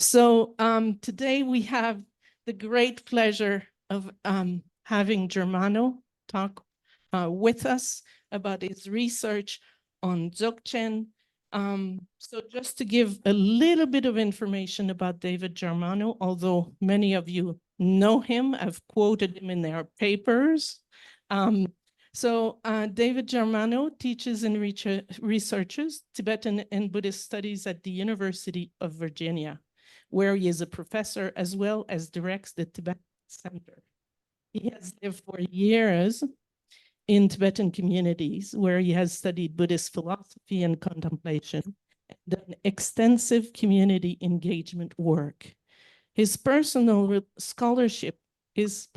So today we have the great pleasure of having Germano talk with us about his research on Dzogchen. So just to give a little bit of information about David Germano, although many of you know him, I've quoted him in their papers. David Germano teaches and researches Tibetan and Buddhist Studies at the University of Virginia, where he is a professor as well as directs the Tibet Center. He has lived for years in Tibetan communities where he has studied Buddhist philosophy and contemplation and done extensive community engagement work. His personal scholarship has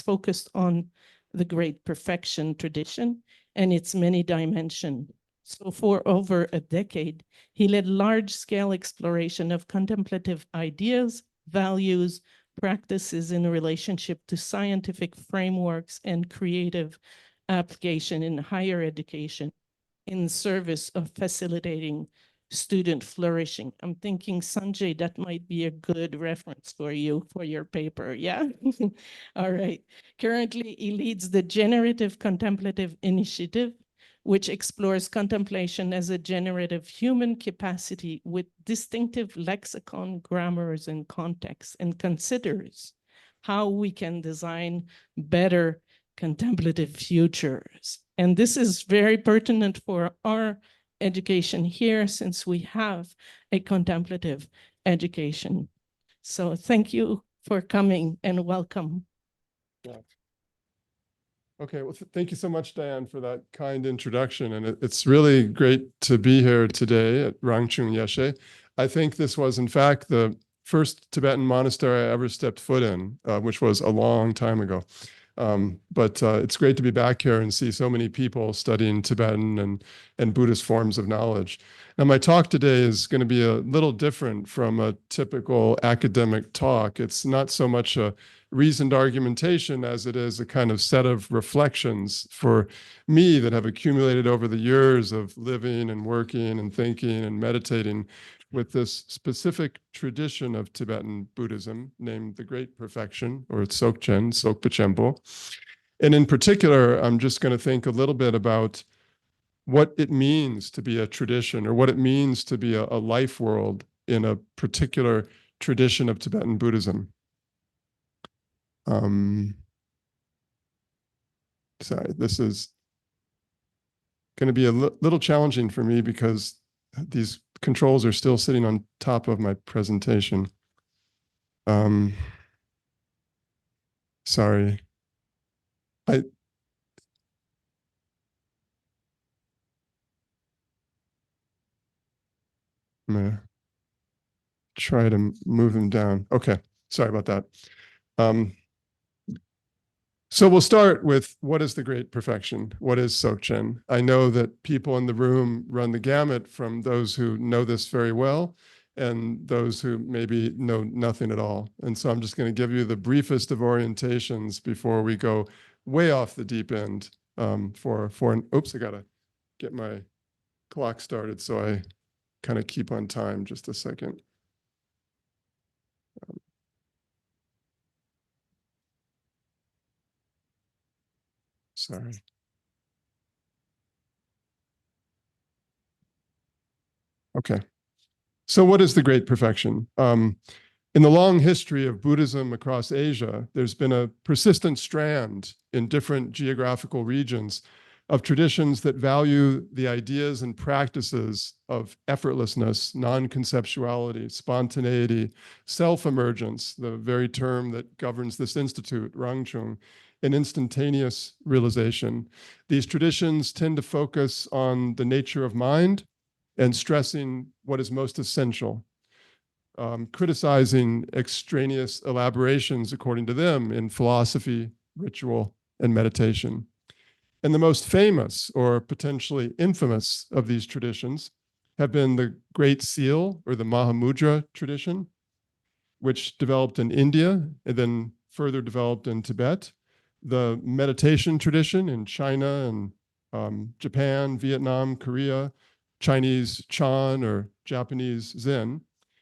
focused on the Great Perfection tradition and its many dimensions. So for over a decade, he led large-scale exploration of contemplative ideas, values, practices in relationship to scientific frameworks and creative application in higher education in service of facilitating student flourishing. I'm thinking, Sanjay, that might be a good reference for you for your paper, yeah? All right. Currently, he leads the Generative Contemplative Initiative, which explores contemplation as a generative human capacity with distinctive lexicon, grammars, and contexts, and considers how we can design better contemplative futures. And this is very pertinent for our education here, since we have a contemplative education. So thank you for coming and welcome. Yeah. Okay, well, thank you so much, Diane, for that kind introduction. And it's really great to be here today at Rangchung Yeshe. I think this was, in fact, the first Tibetan monastery I ever stepped foot in, which was a long time ago. But it's great to be back here and see so many people studying Tibetan and Buddhist forms of knowledge. Now, my talk today is going to be a little different from a typical academic talk. It's not so much a reasoned argumentation as it is a kind of set of reflections for me that have accumulated over the years of living and working and thinking and meditating with this specific tradition of Tibetan Buddhism named the Great Perfection, or Dzogchen, Sokpa Chempo. And in particular, I'm just going to think a little bit about what it means to be a tradition, or what it means to be a life world in a particular tradition of Tibetan Buddhism. Sorry, this is going to be a little challenging for me because these controls are still sitting on top of my presentation. Sorry. I'm gonna try to move them down. Okay, sorry about that. So we'll start with, what is the Great Perfection? What is Dzogchen? I know that people in the room run the gamut from those who know this very well and those who maybe know nothing at all. And so I'm just going to give you the briefest of orientations before we go way off the deep end for an, oops, I got to get my clock started so I kind of keep on time. Just a second. Sorry. Okay. So what is the Great Perfection? In the long history of Buddhism across Asia, there's been a persistent strand in different geographical regions of traditions that value the ideas and practices of effortlessness, non-conceptuality, spontaneity, self-emergence, the very term that governs this institute, Rangchung, and instantaneous realization. These traditions tend to focus on the nature of mind and stressing what is most essential, criticizing extraneous elaborations, according to them, in philosophy, ritual, and meditation. And the most famous, or potentially infamous, of these traditions have been the Great Seal, or the Mahamudra tradition, which developed in India and then further developed in Tibet, the meditation tradition in China and Japan, Vietnam, Korea, Chinese Chan or Japanese Zen,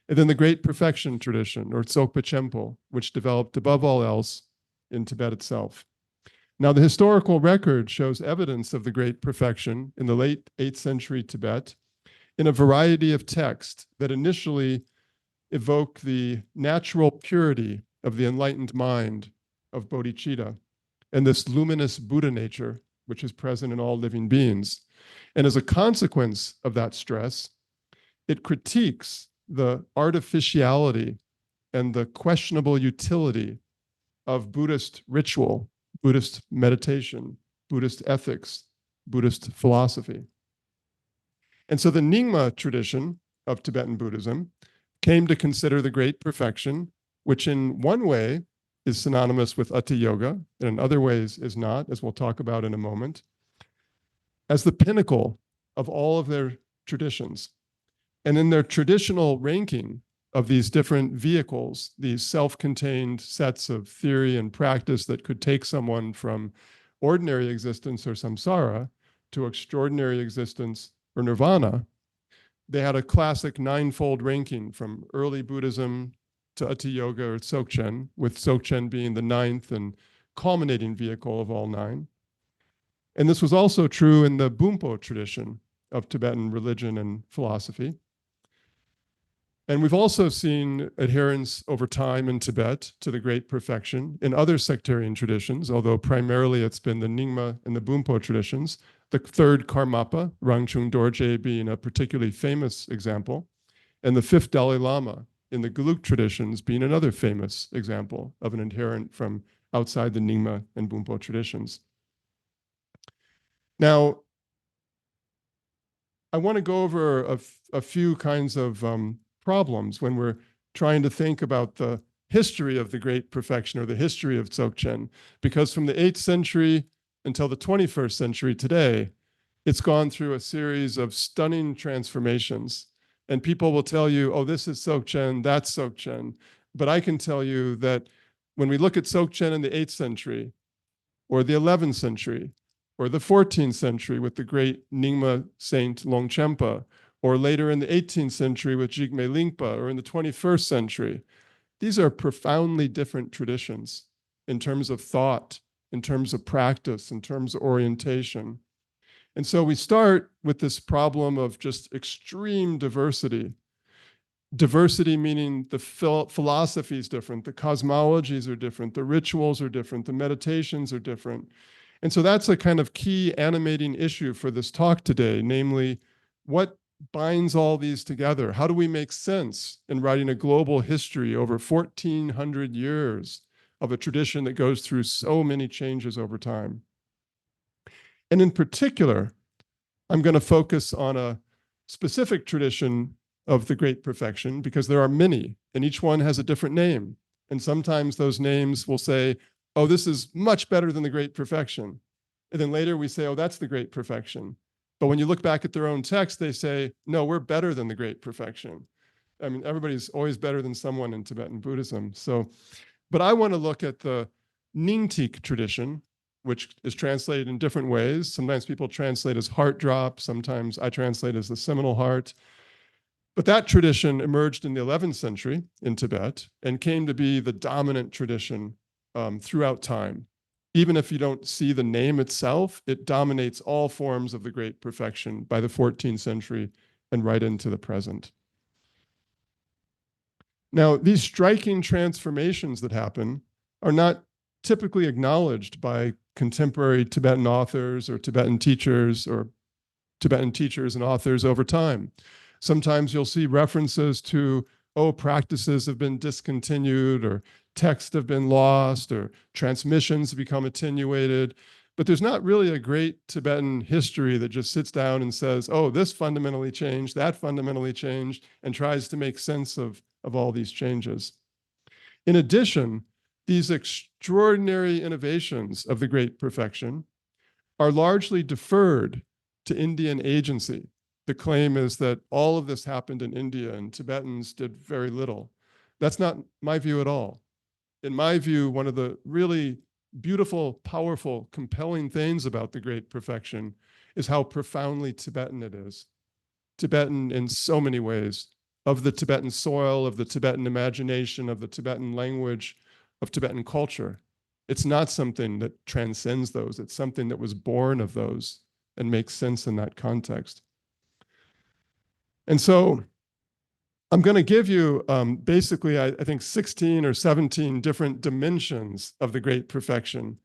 And then the Great Perfection tradition, or Tsokpa Chempo, which developed above all else in Tibet itself. Now, the historical record shows evidence of the Great Perfection in the late 8th century Tibet in a variety of texts that initially evoke the natural purity of the enlightened mind of bodhicitta and this luminous Buddha nature, which is present in all living beings. And as a consequence of that stress, it critiques the artificiality and the questionable utility of Buddhist ritual, Buddhist meditation, Buddhist ethics, Buddhist philosophy. And so the Nyingma tradition of Tibetan Buddhism came to consider the Great Perfection, which in one way is synonymous with Atta Yoga, and in other ways is not, as we'll talk about in a moment, as the pinnacle of all of their traditions. And in their traditional ranking of these different vehicles, these self-contained sets of theory and practice that could take someone from ordinary existence or samsara to extraordinary existence or nirvana, they had a classic ninefold ranking from early Buddhism to Atta Yoga or Dzogchen, with Dzogchen being the ninth and culminating vehicle of all nine. And this was also true in the Bumpo tradition of Tibetan religion and philosophy. And we've also seen adherence over time in Tibet to the Great Perfection in other sectarian traditions, although primarily it's been the Nyingma and the Bumpo traditions, the third Karmapa, Rangchung Dorje being a particularly famous example, and the fifth Dalai Lama in the Gelug traditions being another famous example of an adherent from outside the Nyingma and Bumpo traditions. Now, I want to go over a few kinds of problems when we're trying to think about the history of the Great Perfection or the history of Dzogchen, because from the 8th century until the 21st century today, it's gone through a series of stunning transformations. And people will tell you, oh, this is Dzogchen, that's Dzogchen. But I can tell you that when we look at Dzogchen in the 8th century, or the 11th century, or the 14th century with the great Nyingma saint Longchenpa, or later in the 18th century with Jigme Lingpa, or in the 21st century, these are profoundly different traditions in terms of thought, in terms of practice, in terms of orientation. And so we start with this problem of just extreme diversity. Diversity meaning the philosophy is different, the cosmologies are different, the rituals are different, the meditations are different. And so that's a kind of key animating issue for this talk today, namely, what binds all these together? How do we make sense in writing a global history over 1,400 years of a tradition that goes through so many changes over time? And in particular, I'm going to focus on a specific tradition of the Great Perfection because there are many, and each one has a different name. And sometimes those names will say, oh, this is much better than the Great Perfection. And then later we say, oh, that's the Great Perfection. But when you look back at their own text, they say, no, we're better than the Great Perfection. I mean, everybody's always better than someone in Tibetan Buddhism. So, but I want to look at the Nyingtik tradition, which is translated in different ways. Sometimes people translate as heart drop. Sometimes I translate as the seminal heart. But that tradition emerged in the 11th century in Tibet and came to be the dominant tradition throughout time. Even if you don't see the name itself, it dominates all forms of the Great Perfection by the 14th century and right into the present. Now, these striking transformations that happen are not typically acknowledged by contemporary Tibetan authors or Tibetan teachers and authors over time. Sometimes you'll see references to, oh, practices have been discontinued, or texts have been lost, or transmissions have become attenuated. But there's not really a great Tibetan history that just sits down and says, oh, this fundamentally changed, that fundamentally changed, and tries to make sense of all these changes. In addition, these extraordinary innovations of the Great Perfection are largely deferred to Indian agency. The claim is that all of this happened in India and Tibetans did very little. That's not my view at all. In my view, one of the really beautiful, powerful, compelling things about the Great Perfection is how profoundly Tibetan it is. Tibetan in so many ways. of the Tibetan soil, of the Tibetan imagination, of the Tibetan language, of Tibetan culture. It's not something that transcends those. It's something that was born of those and makes sense in that context. And so I'm going to give you basically, I think, 16 or 17 different dimensions of the great perfection.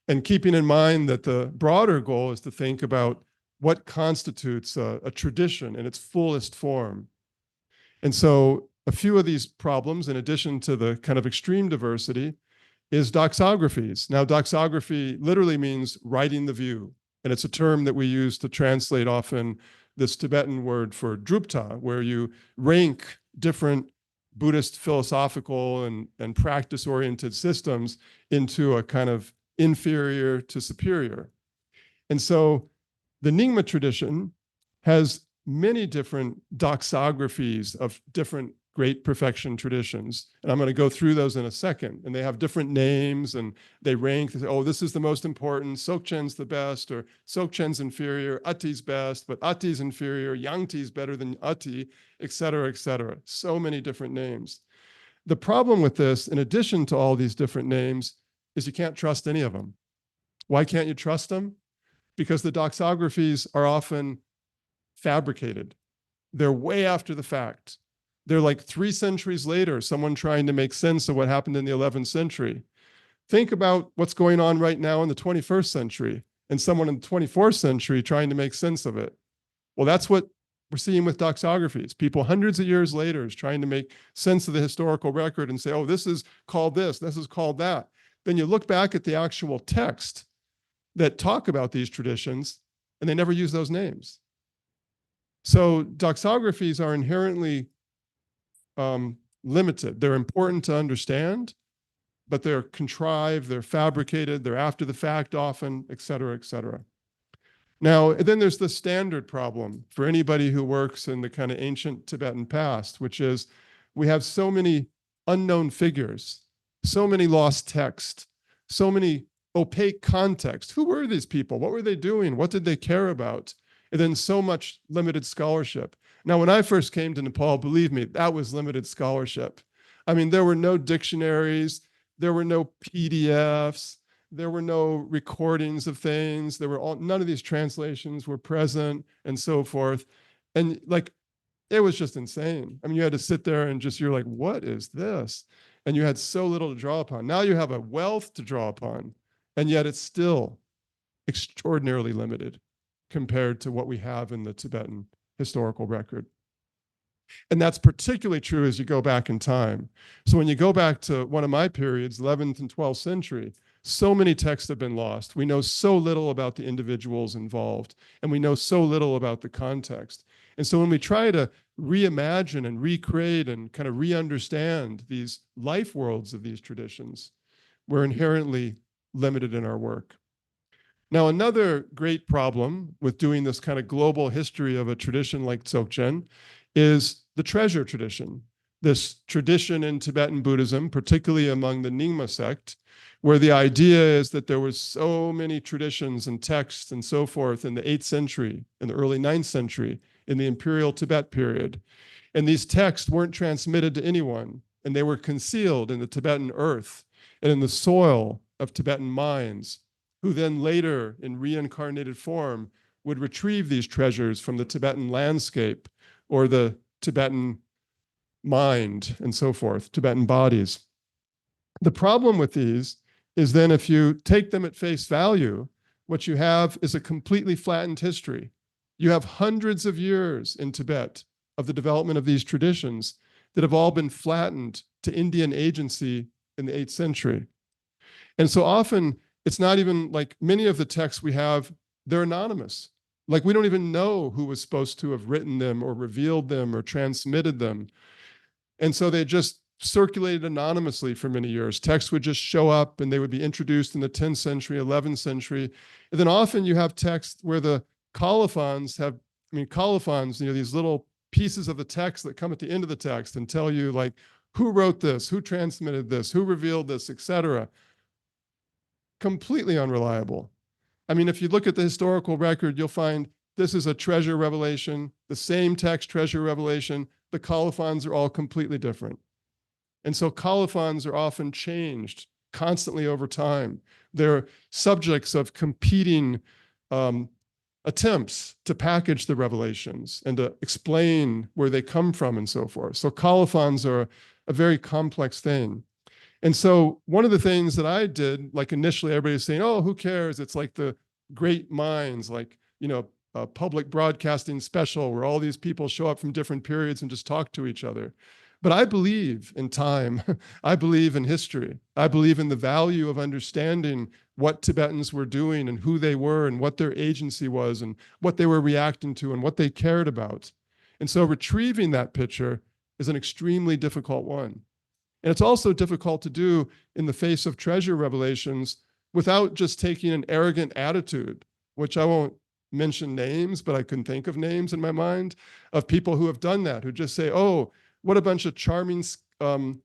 And keeping in mind that the broader goal is to think about what constitutes a tradition in its fullest form. And so a few of these problems, in addition to the kind of extreme diversity, is doxographies. Now, doxography literally means writing the view. And it's a term that we use to translate often this Tibetan word for drupta, where you rank different Buddhist philosophical and practice-oriented systems into a kind of inferior to superior. And so the Nyingma tradition has many different doxographies of different great perfection traditions. And I'm going to go through those in a second. And they have different names and they rank. They say, oh, this is the most important. Sokchen's the best, or Sokchen's inferior. Ati's best, but Ati's inferior. Yangti's better than Ati, et cetera, et cetera. So many different names. The problem with this, in addition to all these different names, is you can't trust any of them. Why can't you trust them? Because the doxographies are often fabricated. They're way after the fact. They're like 3 centuries later, someone trying to make sense of what happened in the 11th century. Think about what's going on right now in the 21st century and someone in the 24th century trying to make sense of it. Well, that's what we're seeing with doxographies. People hundreds of years later is trying to make sense of the historical record and say, oh, this is called this is called that. Then you look back at the actual text that talk about these traditions, and they never use those names. So doxographies are inherently limited. They're important to understand, but they're contrived, they're fabricated, they're after the fact often, et cetera, et cetera. Now, then there's the standard problem for anybody who works in the kind of ancient Tibetan past, which is we have so many unknown figures, so many lost texts, so many opaque context. Who were these people? What were they doing? What did they care about? And then so much limited scholarship. Now, when I first came to Nepal, believe me, that was limited scholarship. I mean, there were no dictionaries, there were no PDFs, there were no recordings of things, none of these translations were present and so forth. And like, it was just insane. I mean, you had to sit there and you're like, what is this? And you had so little to draw upon. Now you have a wealth to draw upon, and yet it's still extraordinarily limited compared to what we have in the Tibetan historical record. And that's particularly true as you go back in time. So when you go back to one of my periods, 11th and 12th century, so many texts have been lost. We know so little about the individuals involved, and we know so little about the context. And so when we try to reimagine and recreate and kind of re-understand these life worlds of these traditions, we're inherently limited in our work. Now, another great problem with doing this kind of global history of a tradition like Dzogchen is the treasure tradition. This tradition in Tibetan Buddhism, particularly among the Nyingma sect, where the idea is that there was so many traditions and texts and so forth in the 8th century, in the early 9th century, in the imperial Tibet period. And these texts weren't transmitted to anyone, and they were concealed in the Tibetan earth and in the soil of Tibetan minds, who then later, in reincarnated form, would retrieve these treasures from the Tibetan landscape or the Tibetan mind and so forth, Tibetan bodies. The problem with these is then if you take them at face value, what you have is a completely flattened history. You have hundreds of years in Tibet of the development of these traditions that have all been flattened to Indian agency in the 8th century. And so often, it's not even like many of the texts we have, they're anonymous. Like we don't even know who was supposed to have written them or revealed them or transmitted them. And so they just circulated anonymously for many years. Texts would just show up and they would be introduced in the 10th century, 11th century. And then often you have texts where the colophons have, colophons, these little pieces of the text that come at the end of the text and tell you like, who wrote this, who transmitted this, who revealed this, etc. Completely unreliable. If you look at the historical record, you'll find this is a treasure revelation, the same text treasure revelation, the colophons are all completely different. And so colophons are often changed constantly over time. They're subjects of competing attempts to package the revelations and to explain where they come from and so forth. So colophons are a very complex thing. And so one of the things that I did, like initially everybody's saying, oh, who cares? It's like the great minds, like, you know, a public broadcasting special where all these people show up from different periods and just talk to each other. But I believe in time. I believe in history. I believe in the value of understanding what Tibetans were doing and who they were and what their agency was and what they were reacting to and what they cared about. And so retrieving that picture is an extremely difficult one. And it's also difficult to do in the face of treasure revelations without just taking an arrogant attitude, which I won't mention names, but I can think of names in my mind of people who have done that, who just say, oh, what a bunch of charming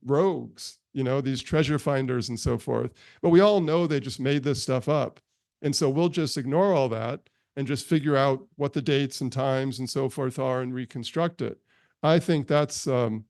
rogues, you know, these treasure finders and so forth. But we all know they just made this stuff up. And so we'll just ignore all that and just figure out what the dates and times and so forth are and reconstruct it. I think that's a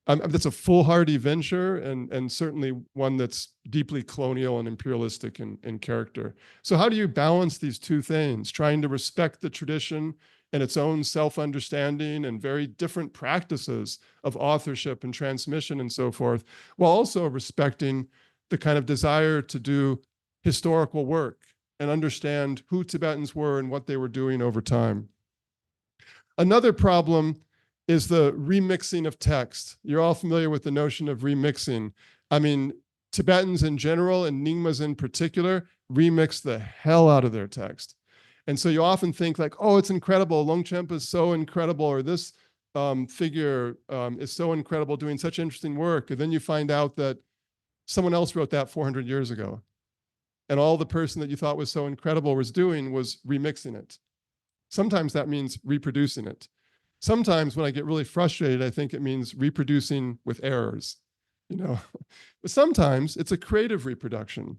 foolhardy venture and certainly one that's deeply colonial and imperialistic in character. So how do you balance these two things, trying to respect the tradition and its own self-understanding and very different practices of authorship and transmission and so forth, while also respecting the kind of desire to do historical work and understand who Tibetans were and what they were doing over time. Another problem is the remixing of text. You're all familiar with the notion of remixing. I mean, Tibetans in general and Nyingmas in particular remix the hell out of their text. And so you often think like, oh, it's incredible. Longchenpa is so incredible, or this figure is so incredible doing such interesting work. And then you find out that someone else wrote that 400 years ago. And all the person that you thought was so incredible was doing was remixing it. Sometimes that means reproducing it. Sometimes when I get really frustrated, I think it means reproducing with errors, you know. But sometimes it's a creative reproduction.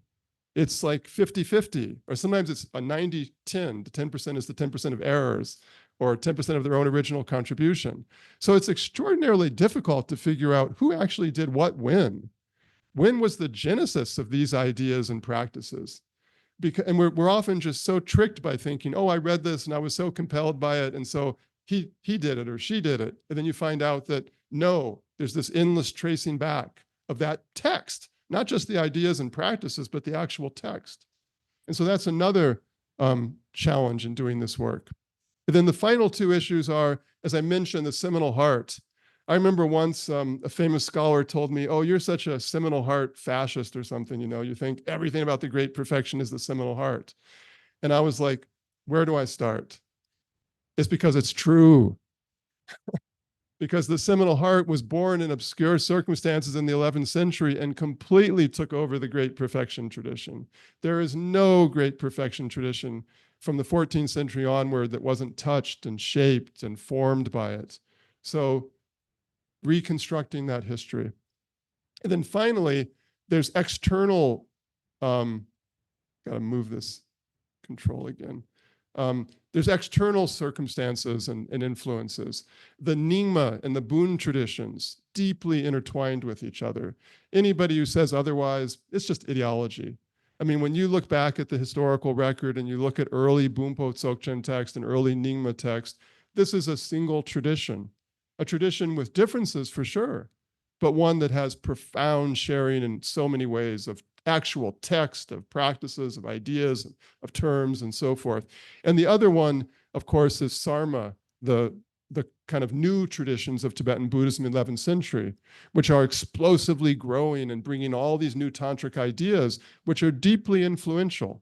It's like 50-50, or sometimes it's a 90-10. The 10% is the 10% of errors, or 10% of their own original contribution. So it's extraordinarily difficult to figure out who actually did what when. When was the genesis of these ideas and practices? And we're often just so tricked by thinking, oh, I read this and I was so compelled by it, and so he did it or she did it. And then you find out that no, there's this endless tracing back of that text, not just the ideas and practices, but the actual text. And so that's another challenge in doing this work. And then the final two issues are, as I mentioned, the seminal heart. I remember once a famous scholar told me, oh, you're such a seminal heart fascist or something, you know, you think everything about the great perfection is the seminal heart. And I was like, where do I start? It's because it's true. Because the seminal heart was born in obscure circumstances in the 11th century and completely took over the great perfection tradition. There is no great perfection tradition from the 14th century onward that wasn't touched and shaped and formed by it. So reconstructing that history. And then finally, there's external, gotta move this control again. There's external circumstances and influences. The Nyingma and the Bön traditions deeply intertwined with each other. Anybody who says otherwise, it's just ideology. I mean, when you look back at the historical record and you look at early Bumpo Dzogchen text and early Nyingma text, this is a single tradition, a tradition with differences for sure, but one that has profound sharing in so many ways of actual text, of practices, of ideas, of terms, and so forth. And the other one, of course, is Sarma, the kind of new traditions of Tibetan Buddhism in the 11th century, which are explosively growing and bringing all these new tantric ideas, which are deeply influential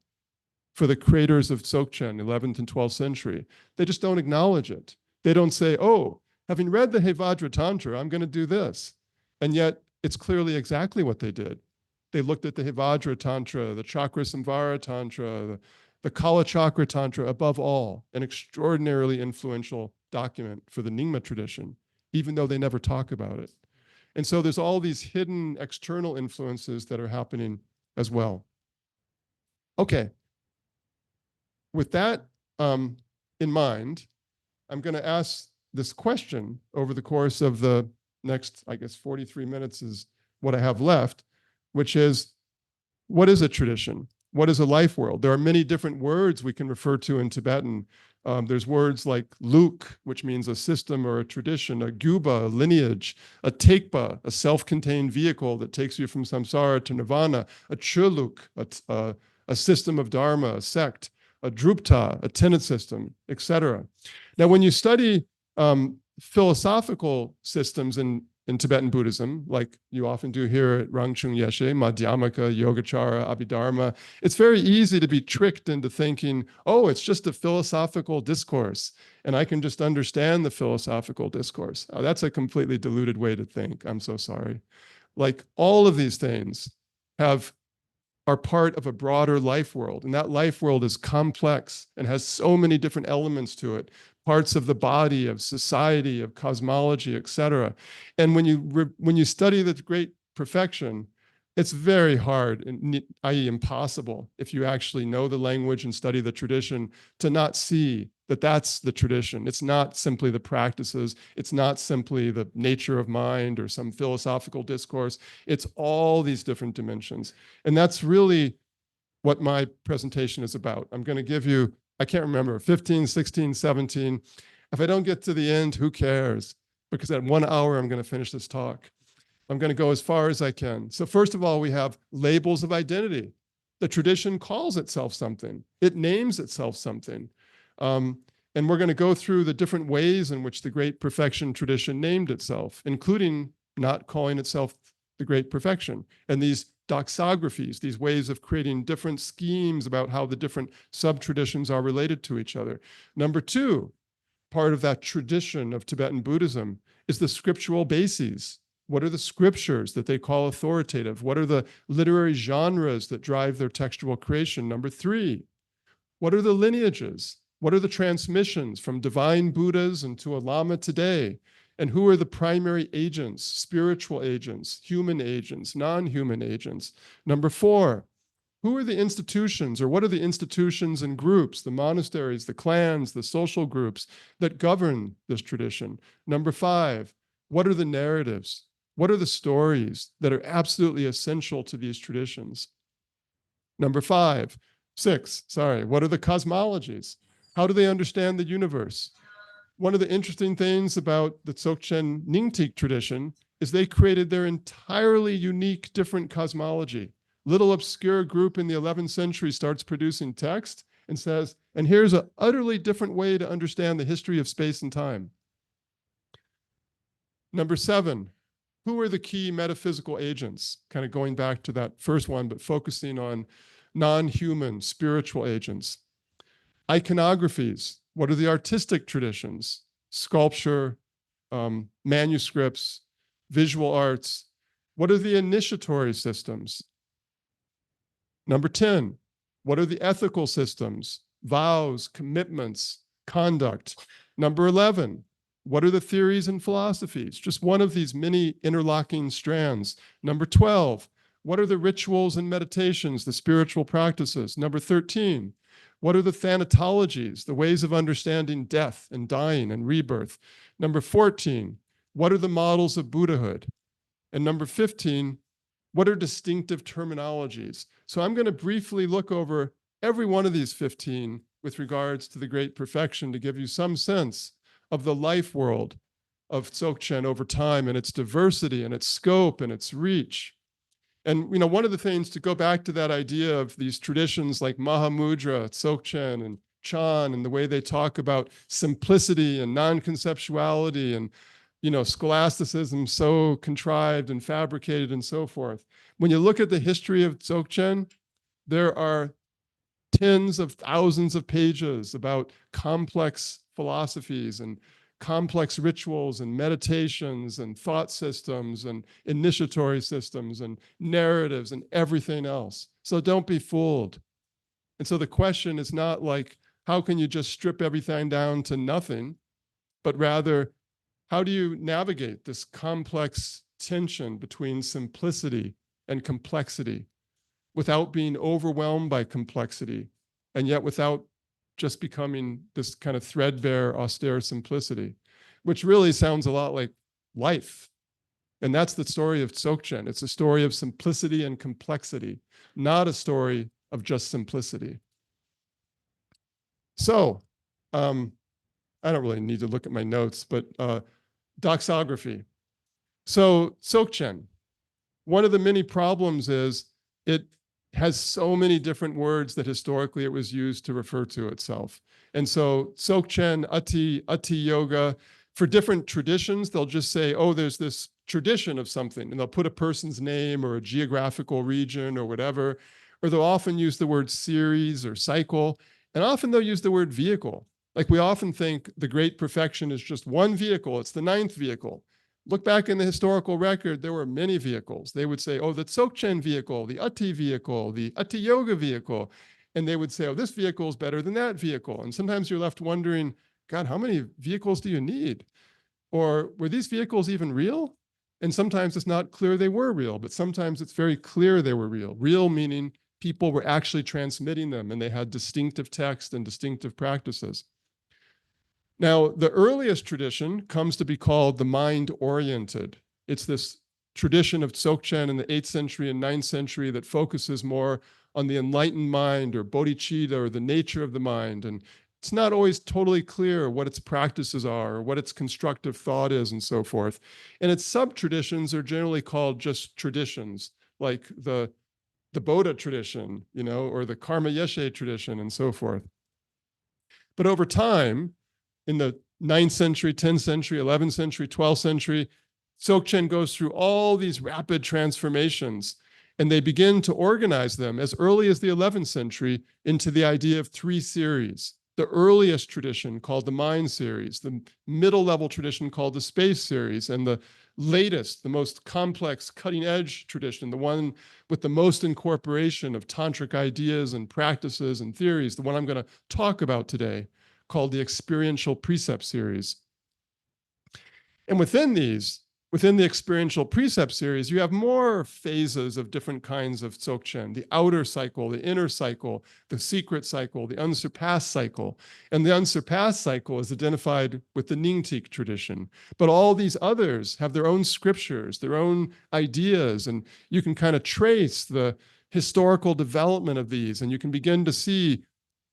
for the creators of Dzogchen, 11th and 12th century. They just don't acknowledge it. They don't say, oh, having read the Hevajra Tantra, I'm going to do this. And yet it's clearly exactly what they did. They looked at the Hevajra Tantra, the Chakra Samvara Tantra, the Kala Chakra Tantra, above all, an extraordinarily influential document for the Nyingma tradition, even though they never talk about it. And so there's all these hidden external influences that are happening as well. Okay. With that in mind, I'm going to ask this question over the course of the next, I guess, 43 minutes is what I have left, which is, what is a tradition? What is a life world? There are many different words we can refer to in Tibetan. There's words like luk, which means a system or a tradition, a guba, a lineage, a tekpa, a self-contained vehicle that takes you from samsara to nirvana, a chuluk, a system of dharma, a sect, a drupta, a tenet system, etc. Now, when you study philosophical systems in Tibetan Buddhism, like you often do here at Rangchung Yeshe, Madhyamaka, Yogacara, Abhidharma, it's very easy to be tricked into thinking, oh, it's just a philosophical discourse, and I can just understand the philosophical discourse. Oh, that's a completely diluted way to think. I'm so sorry. Like, all of these things are part of a broader life world, and that life world is complex and has so many different elements to it, parts of the body, of society, of cosmology, etc. And when you study the great perfection, it's very hard, i.e. impossible, if you actually know the language and study the tradition, to not see that that's the tradition. It's not simply the practices. It's not simply the nature of mind or some philosophical discourse. It's all these different dimensions. And that's really what my presentation is about. I'm going to give you, I can't remember, 15, 16, 17. If I don't get to the end, who cares? Because at 1 hour, I'm going to finish this talk. I'm going to go as far as I can. So first of all, we have labels of identity. The tradition calls itself something. It names itself something. And we're going to go through the different ways in which the Great Perfection tradition named itself, including not calling itself the Great Perfection. And these doxographies, these ways of creating different schemes about how the different sub-traditions are related to each other. Number two, part of that tradition of Tibetan Buddhism is the scriptural bases. What are the scriptures that they call authoritative? What are the literary genres that drive their textual creation? Number three, what are the lineages? What are the transmissions from divine Buddhas into a Lama today? And who are the primary agents, spiritual agents, human agents, non-human agents? Number four, who are the institutions, or what are the institutions and groups, the monasteries, the clans, the social groups that govern this tradition? Number five, what are the narratives? What are the stories that are absolutely essential to these traditions? Number six, what are the cosmologies? How do they understand the universe? One of the interesting things about the Dzogchen Nyingtik tradition is they created their entirely unique, different cosmology. Little obscure group in the 11th century starts producing text and says, and here's an utterly different way to understand the history of space and time. Number seven, who are the key metaphysical agents? Kind of going back to that first one, but focusing on non-human spiritual agents. Iconographies, what are the artistic traditions? Sculpture, manuscripts, visual arts. What are the initiatory systems? Number 10, what are the ethical systems? Vows, commitments, conduct. Number 11, what are the theories and philosophies? Just one of these many interlocking strands. Number 12, what are the rituals and meditations, the spiritual practices? Number 13, what are the thanatologies, the ways of understanding death and dying and rebirth? Number 14, what are the models of Buddhahood? And number 15, what are distinctive terminologies? So I'm going to briefly look over every one of these 15 with regards to the Great Perfection to give you some sense of the life world of Dzogchen over time and its diversity and its scope and its reach. And one of the things, to go back to that idea of these traditions like Mahamudra, Dzogchen, and Chan, and the way they talk about simplicity and non-conceptuality and scholasticism so contrived and fabricated and so forth. When you look at the history of Dzogchen, there are tens of thousands of pages about complex philosophies and complex rituals and meditations and thought systems and initiatory systems and narratives and everything else. So don't be fooled. And so the question is not like, how can you just strip everything down to nothing, but rather, how do you navigate this complex tension between simplicity and complexity without being overwhelmed by complexity, and yet without just becoming this kind of threadbare, austere simplicity? which really sounds a lot like life. And that's the story of Dzogchen. It's a story of simplicity and complexity, not a story of just simplicity. So, I don't really need to look at my notes, but doxography. So Dzogchen, one of the many problems is it has so many different words that historically it was used to refer to itself. And so Dzogchen, Ati Yoga, for different traditions, they'll just say, oh, there's this tradition of something, and they'll put a person's name or a geographical region or whatever, or they'll often use the word series or cycle, and often they'll use the word vehicle. Like we often think the great perfection is just one vehicle, it's the ninth vehicle. Look back in the historical record, there were many vehicles. They would say, oh, the Dzogchen vehicle, the Ati vehicle, the Ati Yoga vehicle. And they would say, oh, this vehicle is better than that vehicle. And sometimes you're left wondering, God, how many vehicles do you need? Or were these vehicles even real? And sometimes it's not clear they were real, but sometimes it's very clear they were real. Real meaning people were actually transmitting them and they had distinctive text and distinctive practices. Now, the earliest tradition comes to be called the mind-oriented. It's this tradition of Dzogchen in the 8th century and 9th century that focuses more on the enlightened mind or bodhicitta or the nature of the mind. And it's not always totally clear what its practices are or what its constructive thought is and so forth. And its sub-traditions are generally called just traditions, like the Bodha tradition, or the Karma Yeshe tradition and so forth. But over time, in the 9th century, 10th century, 11th century, 12th century, Dzogchen goes through all these rapid transformations, and they begin to organize them as early as the 11th century into the idea of 3 series. The earliest tradition called the Mind series, the middle level tradition called the Space series, and the latest, the most complex cutting edge tradition, the one with the most incorporation of tantric ideas and practices and theories, the one I'm going to talk about today, called the Experiential Precept series. And within the Experiential Precept series, you have more phases of different kinds of Dzogchen, the outer cycle, the inner cycle, the secret cycle, the unsurpassed cycle. And the unsurpassed cycle is identified with the Nyingtik tradition. But all these others have their own scriptures, their own ideas, and you can kind of trace the historical development of these, and you can begin to see,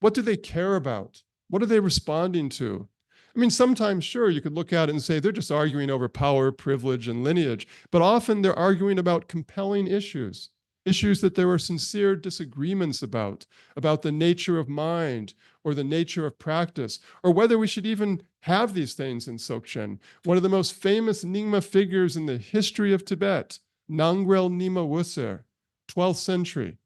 what do they care about? What are they responding to? I mean, sometimes, sure, you could look at it and say they're just arguing over power, privilege, and lineage, but often they're arguing about compelling issues, issues that there were sincere disagreements about the nature of mind or the nature of practice, or whether we should even have these things in Dzogchen. One of the most famous Nyingma figures in the history of Tibet, Nangrel Nyima Wusser, 12th century,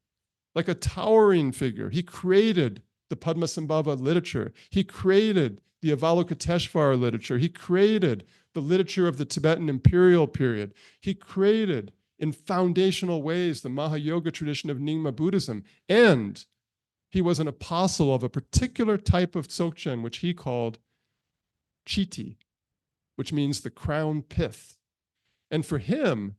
like a towering figure. He created the Padmasambhava literature. He created the Avalokiteshvara literature. He created the literature of the Tibetan imperial period. He created, in foundational ways, the Mahayoga tradition of Nyingma Buddhism. And he was an apostle of a particular type of Dzogchen, which he called Chiti, which means the crown pith. And for him,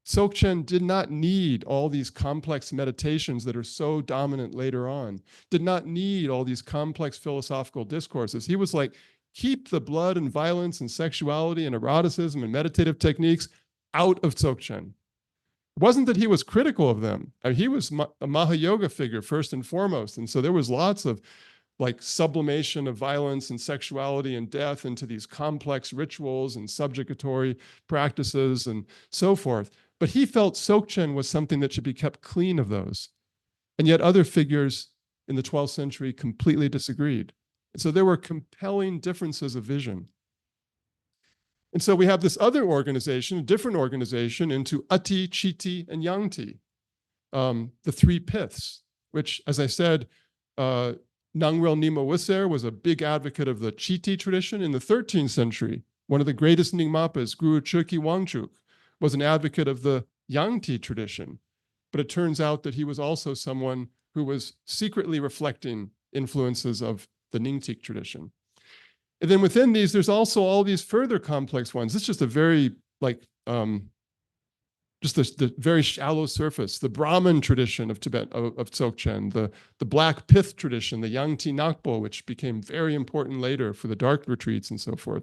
Dzogchen did not need all these complex meditations that are so dominant later on, did not need all these complex philosophical discourses. He was like, keep the blood and violence and sexuality and eroticism and meditative techniques out of Dzogchen. It wasn't that he was critical of them. I mean, he was a Mahayoga figure first and foremost. And so there was lots of like sublimation of violence and sexuality and death into these complex rituals and subjugatory practices and so forth. But he felt Dzogchen was something that should be kept clean of those. And yet other figures in the 12th century completely disagreed. And so there were compelling differences of vision. And so we have this other organization, a different organization, into Ati, Chiti, and Yangti, the 3 piths, which, as I said, Nangrel Nyima Wusser was a big advocate of the Chiti tradition in the 13th century. One of the greatest Nyingmapas, Guru Chökyi Wangchuk, was an advocate of the Yangti tradition. But it turns out that he was also someone who was secretly reflecting influences of the Nyingtik tradition. And then within these, there's also all these further complex ones. It's just a very, just the very shallow surface. The Brahmin tradition of Tibet, of Dzogchen, the Black Pith tradition, the Yangti Nakpo, which became very important later for the dark retreats and so forth.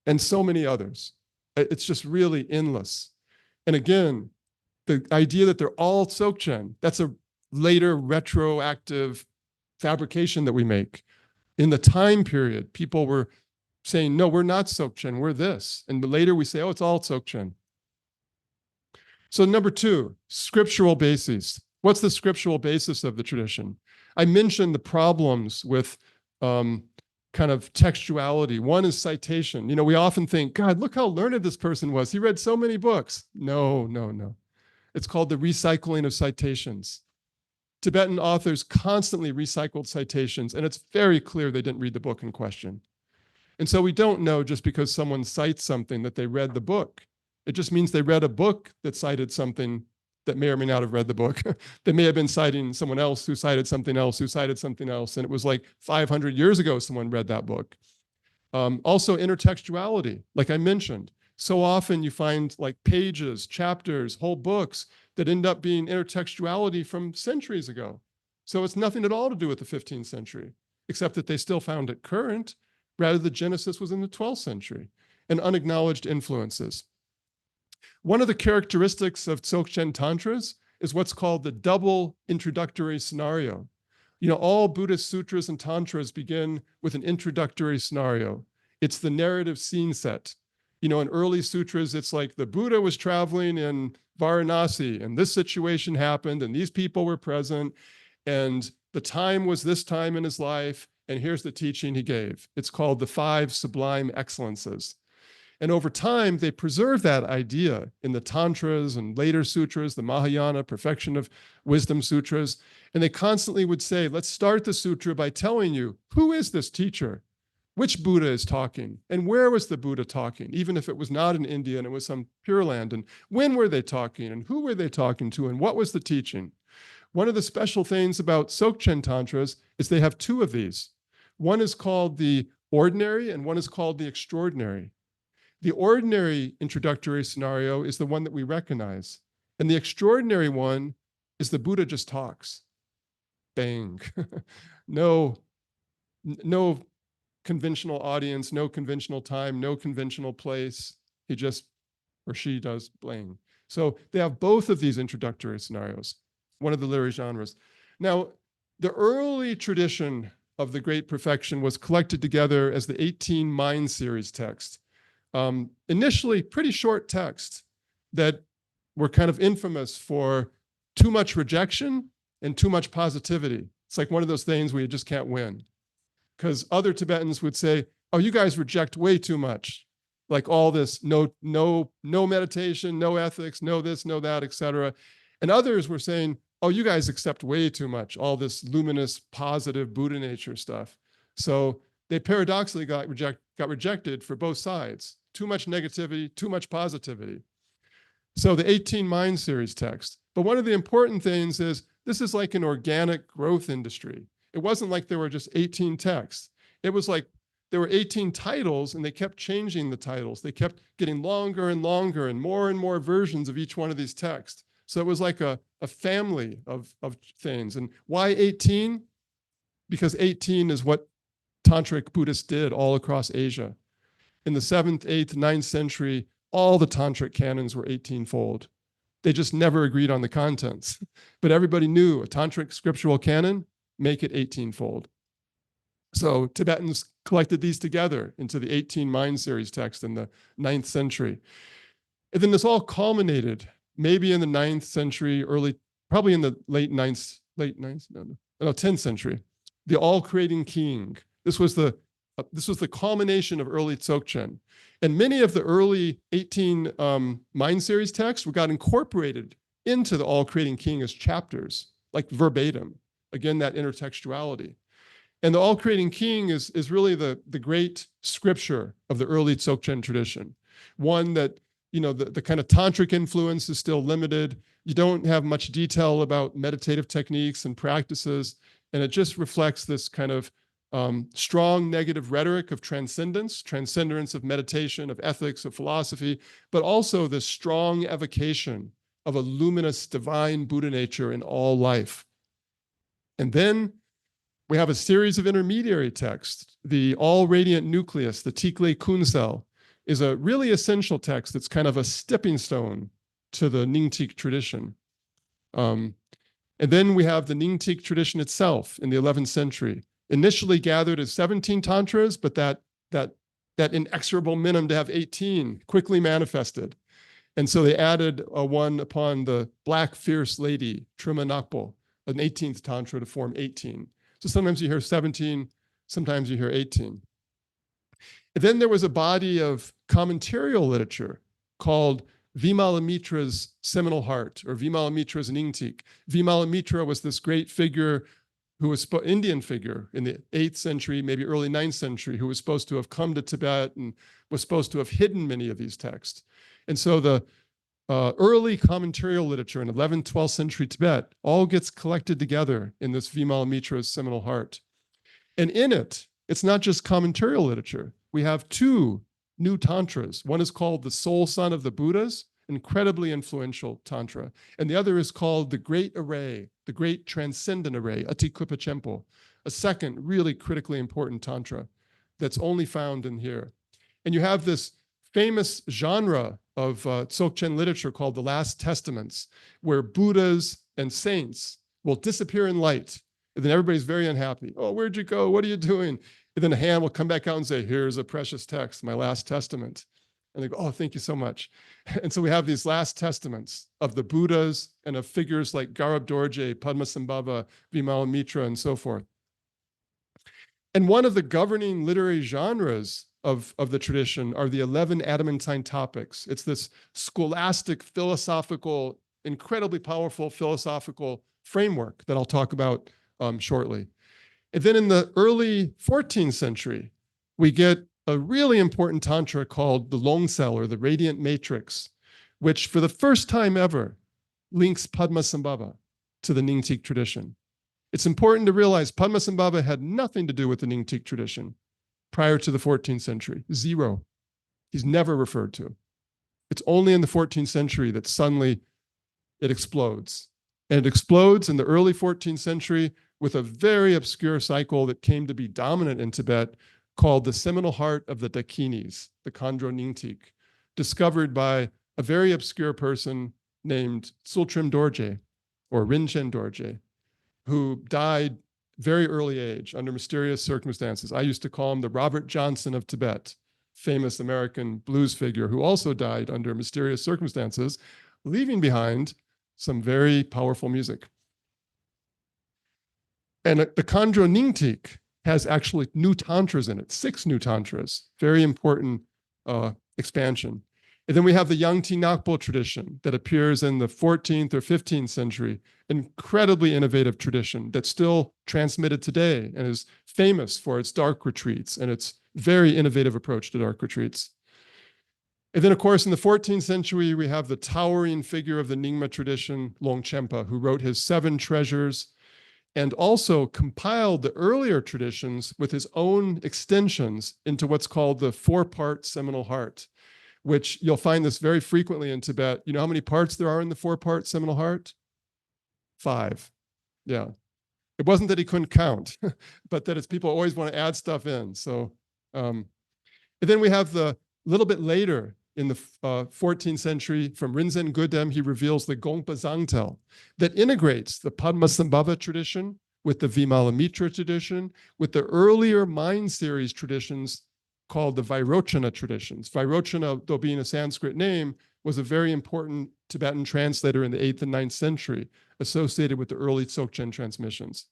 and so many others. It's just really endless. And again, the idea that they're all Dzogchen, that's a later retroactive fabrication that we make. In the time period, people were saying, no, we're not Dzogchen, we're this. And later we say, oh, it's all Dzogchen. So number two, scriptural bases. What's the scriptural basis of the tradition? I mentioned the problems with kind of textuality. One is citation. You know, we often think, God, look how learned this person was. He read so many books. No, no, no. It's called the recycling of citations. Tibetan authors constantly recycled citations, and it's very clear they didn't read the book in question. And so we don't know just because someone cites something that they read the book. It just means they read a book that cited something that may or may not have read the book. They may have been citing someone else who cited something else, who cited something else. And it was like 500 years ago someone read that book. Also intertextuality, like I mentioned. So often you find like pages, chapters, whole books that end up being intertextuality from centuries ago. So it's nothing at all to do with the 15th century, except that they still found it current, rather the genesis was in the 12th century, and unacknowledged influences. One of the characteristics of Dzogchen Tantras is what's called the double introductory scenario. You know, all Buddhist sutras and tantras begin with an introductory scenario. It's the narrative scene set. You know, in early sutras, it's like the Buddha was traveling in Varanasi, and this situation happened, and these people were present, and the time was this time in his life, and here's the teaching he gave. It's called the 5 Sublime Excellences. And over time, they preserve that idea in the Tantras and later sutras, the Mahayana, Perfection of Wisdom sutras. And they constantly would say, let's start the sutra by telling you, who is this teacher? Which Buddha is talking? And where was the Buddha talking? Even if it was not in India and it was some Pure Land. And when were they talking? And who were they talking to? And what was the teaching? One of the special things about Dzogchen Tantras is they have 2 of these. One is called the ordinary and one is called the extraordinary. The ordinary introductory scenario is the one that we recognize. And the extraordinary one is the Buddha just talks. Bang. No conventional audience, no conventional time, no conventional place. He just, or she does blang. So they have both of these introductory scenarios, one of the literary genres. Now, the early tradition of the Great Perfection was collected together as the 18 Mind Series text. Initially pretty short texts that were kind of infamous for too much rejection and too much positivity. It's like one of those things where you just can't win. Because other Tibetans would say, oh, you guys reject way too much. Like all this, no meditation, no ethics, no this, no that, etc. And others were saying, oh, you guys accept way too much, all this luminous, positive Buddha nature stuff. So they paradoxically got rejected for both sides. Too much negativity, too much positivity. So the 18 Mind Series text. But one of the important things is this is like an organic growth industry. It wasn't like there were just 18 texts. It was like there were 18 titles and they kept changing the titles. They kept getting longer and longer and more versions of each one of these texts. So it was like a family of things. And why 18? Because 18 is what Tantric Buddhists did all across Asia. In the 7th, 8th, 9th century, all the Tantric canons were 18-fold. They just never agreed on the contents. But everybody knew a Tantric scriptural canon, make it 18-fold. So Tibetans collected these together into the 18 Mind Series text in the 9th century. And then this all culminated maybe in the 9th century, probably in the late 10th century. The all-creating king. This was the culmination of early Dzogchen. And many of the early 18 Mind Series texts got incorporated into the all-creating king as chapters, like verbatim. Again, that intertextuality. And the all-creating king is really the great scripture of the early Dzogchen tradition. One that, you know, the kind of tantric influence is still limited. You don't have much detail about meditative techniques and practices. And it just reflects this kind of strong negative rhetoric of transcendence of meditation, of ethics, of philosophy, but also this strong evocation of a luminous divine Buddha nature in all life. And then we have a series of intermediary texts, the all radiant nucleus, the Tikle Kunsel, is a really essential text that's kind of a stepping stone to the Nyingtik tradition. And then we have the Nyingtik tradition itself in the 11th century, initially gathered as 17 tantras, but that inexorable minimum to have 18 quickly manifested. And so they added one upon the Black Fierce Lady, Trima Nakpo, an 18th tantra to form 18. So sometimes you hear 17, sometimes you hear 18. And then there was a body of commentarial literature called Vimalamitra's Seminal Heart, or Vimalamitra's Nyingtik. Vimalamitra was this great figure who was Indian figure in the 8th century, maybe early 9th century, who was supposed to have come to Tibet and was supposed to have hidden many of these texts. And so the early commentarial literature in 11th, 12th century Tibet all gets collected together in this Vimalamitra's Seminal Heart. And in it, it's not just commentarial literature. We have two new tantras. One is called the Soul Son of the Buddhas, incredibly influential tantra. And the other is called the Great Array, the Great Transcendent Array, Atikupa Chempo, a second really critically important tantra that's only found in here. And you have this famous genre of Dzogchen literature called the Last Testaments, where Buddhas and saints will disappear in light. And then everybody's very unhappy. Oh, where'd you go? What are you doing? And then a hand will come back out and say, here's a precious text, my last testament. And they go, oh, thank you so much. And so we have these last testaments of the Buddhas and of figures like Garab Dorje, Padmasambhava, Vimalamitra, and so forth. And one of the governing literary genres of the tradition are the 11 adamantine topics. It's this scholastic, philosophical, incredibly powerful philosophical framework that I'll talk about shortly. And then in the early 14th century, we get a really important tantra called the Longsel, or the Radiant Matrix, which for the first time ever links Padmasambhava to the Nyingtik tradition. It's important to realize Padmasambhava had nothing to do with the Nyingtik tradition prior to the 14th century, zero. He's never referred to. It's only in the 14th century that suddenly it explodes. And it explodes in the early 14th century with a very obscure cycle that came to be dominant in Tibet called the Seminal Heart of the Dakinis, the Khandro Nyingtik, discovered by a very obscure person named Tsultrim Dorje, or Rinchen Dorje, who died very early age under mysterious circumstances. I used to call him the Robert Johnson of Tibet, famous American blues figure who also died under mysterious circumstances, leaving behind some very powerful music. And the Khandro Nyingtik has actually new tantras in it, 6 new tantras, very important expansion. And then we have the Yangti Nakpo tradition that appears in the 14th or 15th century, incredibly innovative tradition that's still transmitted today and is famous for its dark retreats and its very innovative approach to dark retreats. And then, of course, in the 14th century, we have the towering figure of the Nyingma tradition, Longchenpa, who wrote his 7 treasures and also compiled the earlier traditions with his own extensions into what's called the 4-part seminal heart, which you'll find this very frequently in Tibet. You know how many parts there are in the 4-part seminal heart? 5. Yeah. It wasn't that he couldn't count, but that it's people always want to add stuff in. So, and then we have the little bit later in the 14th century, from Rinzhen Gudem, he reveals the Gongpa Zangtel that integrates the Padmasambhava tradition with the Vimalamitra tradition, with the earlier mind series traditions called the Vairochana traditions. Vairochana, though being a Sanskrit name, was a very important Tibetan translator in the 8th and 9th century, associated with the early Dzogchen transmissions.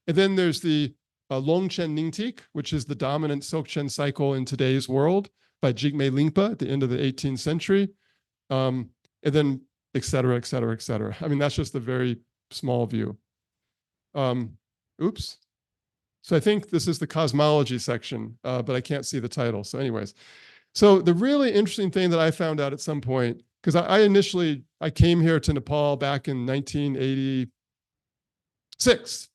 And then there's the Longchen Nyingtik, which is the dominant Dzogchen cycle in today's world, by Jigme Lingpa at the end of the 18th century, and then et cetera, et cetera, et cetera. I mean, that's just a very small view. Oops. So I think this is the cosmology section, but I can't see the title. So anyways, so the really interesting thing that I found out at some point, because I came here to Nepal back in 1986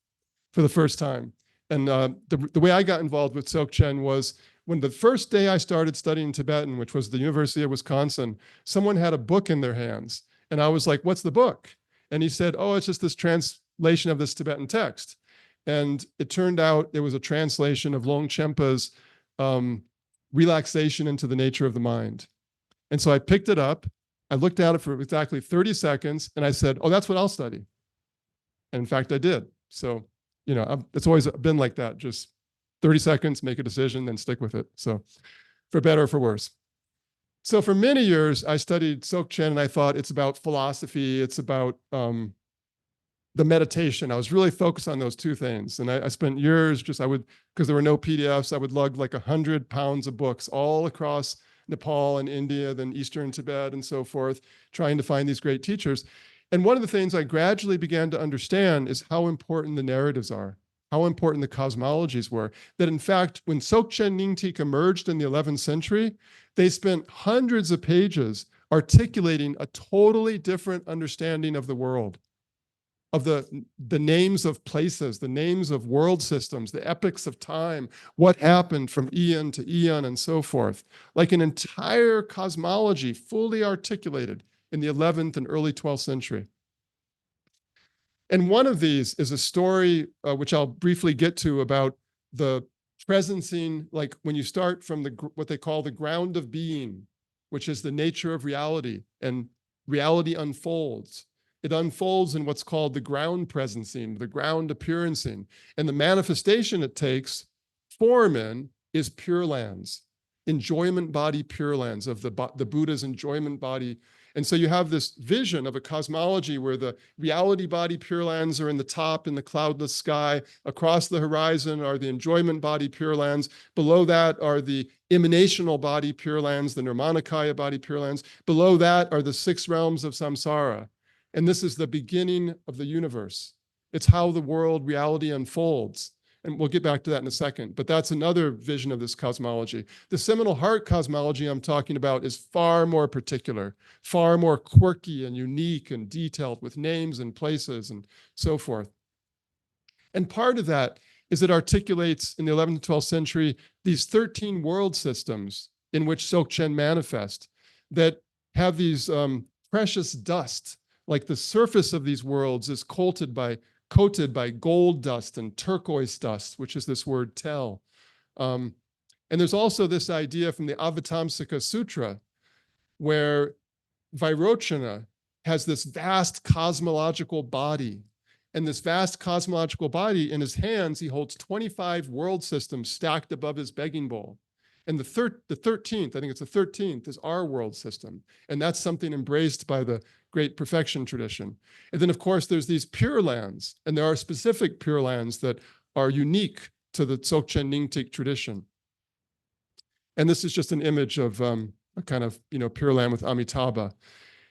for the first time. And the way I got involved with Dzogchen was when the first day I started studying Tibetan, which was the University of Wisconsin, someone had a book in their hands. And I was like, what's the book? And he said, oh, it's just this translation of this Tibetan text. And it turned out it was a translation of Longchenpa's relaxation into the nature of the mind. And so I picked it up, I looked at it for exactly 30 seconds, and I said, oh, that's what I'll study. And in fact, I did. So, it's always been like that. Just 30 seconds, make a decision, then stick with it. So for better or for worse. So for many years, I studied Dzogchen, and I thought it's about philosophy. It's about the meditation. I was really focused on those two things. And I spent years because there were no PDFs, I would lug like 100 pounds of books all across Nepal and India, then Eastern Tibet and so forth, trying to find these great teachers. And one of the things I gradually began to understand is how important the narratives are, how important the cosmologies were. That in fact, when Dzogchen Nyingtik emerged in the 11th century, they spent hundreds of pages articulating a totally different understanding of the world, of the names of places, the names of world systems, the epochs of time, what happened from eon to eon and so forth, like an entire cosmology fully articulated in the 11th and early 12th century. And one of these is a story, which I'll briefly get to, about the presencing, like when you start from what they call the ground of being, which is the nature of reality, and reality unfolds. It unfolds in what's called the ground presencing, the ground appearancing. And the manifestation it takes form in is Pure Lands, enjoyment body Pure Lands, of the Buddha's enjoyment body. And so you have this vision of a cosmology where the reality body Pure Lands are in the top in the cloudless sky. Across the horizon are the enjoyment body Pure Lands. Below that are the emanational body Pure Lands, the Nirmanakaya body Pure Lands. Below that are the 6 realms of samsara. And this is the beginning of the universe. It's how the world reality unfolds. And we'll get back to that in a second, but that's another vision of this cosmology. The seminal heart cosmology I'm talking about is far more particular, far more quirky and unique and detailed, with names and places and so forth. And part of that is it articulates in the 11th and 12th century these 13 world systems in which Dzogchen manifest that have these precious dust. Like the surface of these worlds is coated by gold dust and turquoise dust, which is this word tel. And there's also this idea from the Avatamsaka Sutra, where Vairochana has this vast cosmological body. And this vast cosmological body, in his hands, he holds 25 world systems stacked above his begging bowl. And the 13th, I think it's the 13th, is our world system. And that's something embraced by the great perfection tradition. And then, of course, there's these Pure Lands, and there are specific Pure Lands that are unique to the Dzogchen Nyingtik tradition. And this is just an image of a kind of, Pure Land with Amitabha.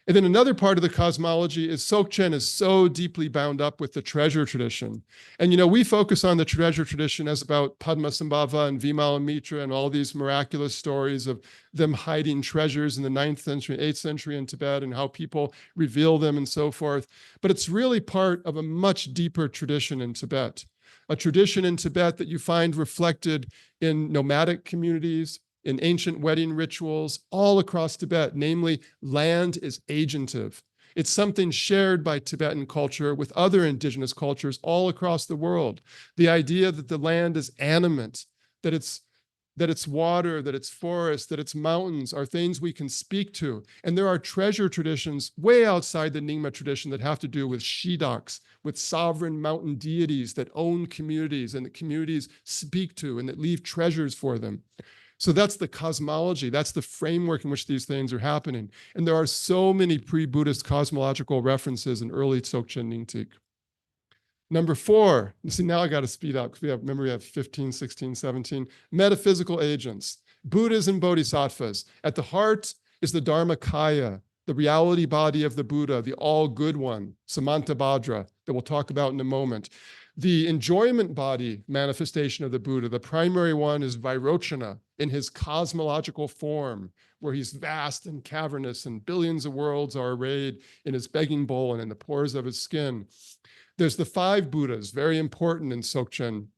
And then another part of the cosmology is Dzogchen is so deeply bound up with the treasure tradition. And, we focus on the treasure tradition as about Padmasambhava and Vimalamitra and all these miraculous stories of them hiding treasures in the 9th century, 8th century in Tibet, and how people reveal them and so forth. But it's really part of a much deeper tradition in Tibet, a tradition in Tibet that you find reflected in nomadic communities, in ancient wedding rituals all across Tibet. Namely, land is agentive. It's something shared by Tibetan culture with other indigenous cultures all across the world. The idea that the land is animate, that it's water, that it's forest, that it's mountains are things we can speak to. And there are treasure traditions way outside the Nyingma tradition that have to do with shidoks, with sovereign mountain deities that own communities and that communities speak to and that leave treasures for them. So that's the cosmology. That's the framework in which these things are happening. And there are so many pre-Buddhist cosmological references in early Dzogchen Nyingtik. Number 4, you see, now I got to speed up because we have 15, 16, 17. Metaphysical agents, Buddhas and Bodhisattvas. At the heart is the Dharmakaya, the reality body of the Buddha, the all good one, Samantabhadra, that we'll talk about in a moment. The enjoyment body manifestation of the Buddha, the primary one, is Vairochana in his cosmological form, where he's vast and cavernous and billions of worlds are arrayed in his begging bowl and in the pores of his skin. There's the 5 Buddhas, very important in Dzogchen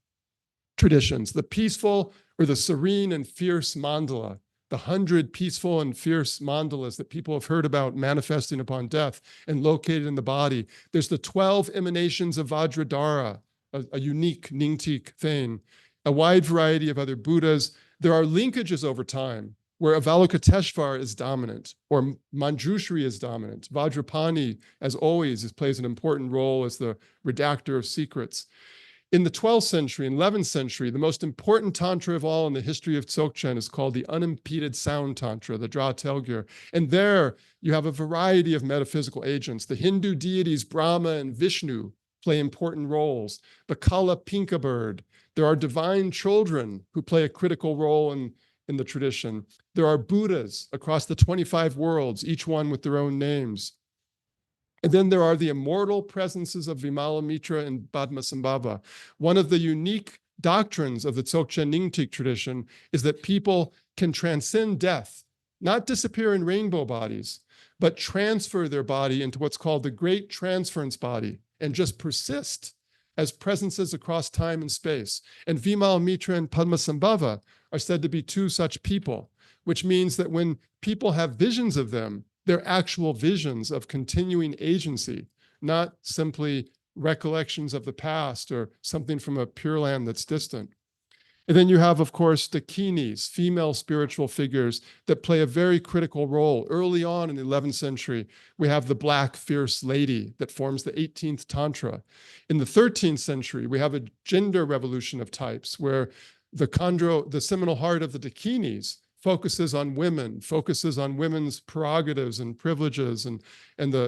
traditions, the peaceful or the serene and fierce mandala, the 100 peaceful and fierce mandalas that people have heard about manifesting upon death and located in the body. There's the 12 emanations of Vajradhara, a unique Nyingtik thing, a wide variety of other Buddhas. There are linkages over time where Avalokiteshvara is dominant, or Manjushri is dominant. Vajrapani, as always, plays an important role as the redactor of secrets. In the 12th century and 11th century, the most important tantra of all in the history of Dzogchen is called the unimpeded sound tantra, the Dra Telgyur. And there you have a variety of metaphysical agents. The Hindu deities Brahma and Vishnu play important roles. The Kala Pinka bird. There are divine children who play a critical role in the tradition. There are Buddhas across the 25 worlds, each one with their own names. And then there are the immortal presences of Vimalamitra and Padmasambhava. One of the unique doctrines of the Dzogchen Nyingtik tradition is that people can transcend death, not disappear in rainbow bodies, but transfer their body into what's called the great transference body and just persist as presences across time and space. And Vimalamitra and Padmasambhava are said to be two such people, which means that when people have visions of them, they're actual visions of continuing agency, not simply recollections of the past or something from a Pure Land that's distant. And then you have, of course, the Kinis, female spiritual figures that play a very critical role. Early on in the 11th century, we have the Black Fierce Lady that forms the 18th Tantra. In the 13th century, we have a gender revolution of types where the seminal heart of the Dakinis focuses on women, focuses on women's prerogatives and privileges, and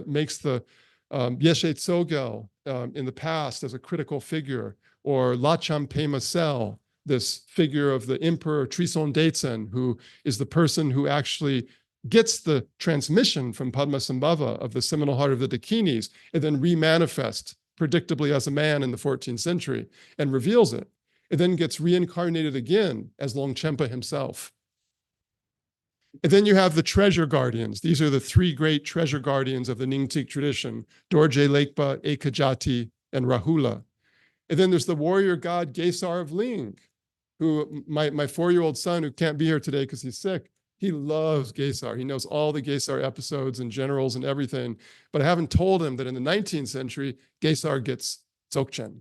makes the Yeshe Tsogel in the past as a critical figure, or Lacham Pema Sel, this figure of the Emperor Trison Detsen, who is the person who actually gets the transmission from Padmasambhava of the seminal heart of the Dakinis, and then remanifests predictably as a man in the 14th century and reveals it. It then gets reincarnated again as Longchenpa himself. And then you have the treasure guardians. These are the three great treasure guardians of the Nyingtik tradition: Dorje Lekpa, Ekajati, and Rahula. And then there's the warrior god Gesar of Ling, who my 4-year-old son, who can't be here today because he's sick, he loves Gesar. He knows all the Gesar episodes and generals and everything. But I haven't told him that in the 19th century, Gesar gets Dzogchen.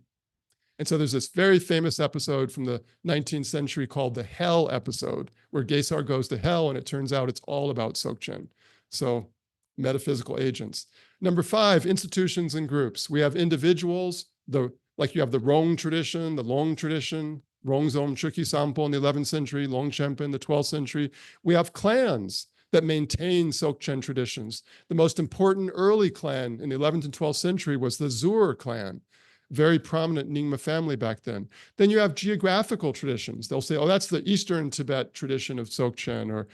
And so there's this very famous episode from the 19th century called the Hell episode, where Gesar goes to hell, and it turns out it's all about Dzogchen. So metaphysical agents. Number 5, institutions and groups. We have individuals, like you have the Rong tradition, the Long tradition, Rongzom Chuki Sampo in the 11th century, Longchenpa in the 12th century. We have clans that maintain Dzogchen traditions. The most important early clan in the 11th and 12th century was the Zur clan, very prominent Nyingma family back then. Then you have geographical traditions. They'll say, oh, that's the Eastern Tibet tradition of Dzogchen, or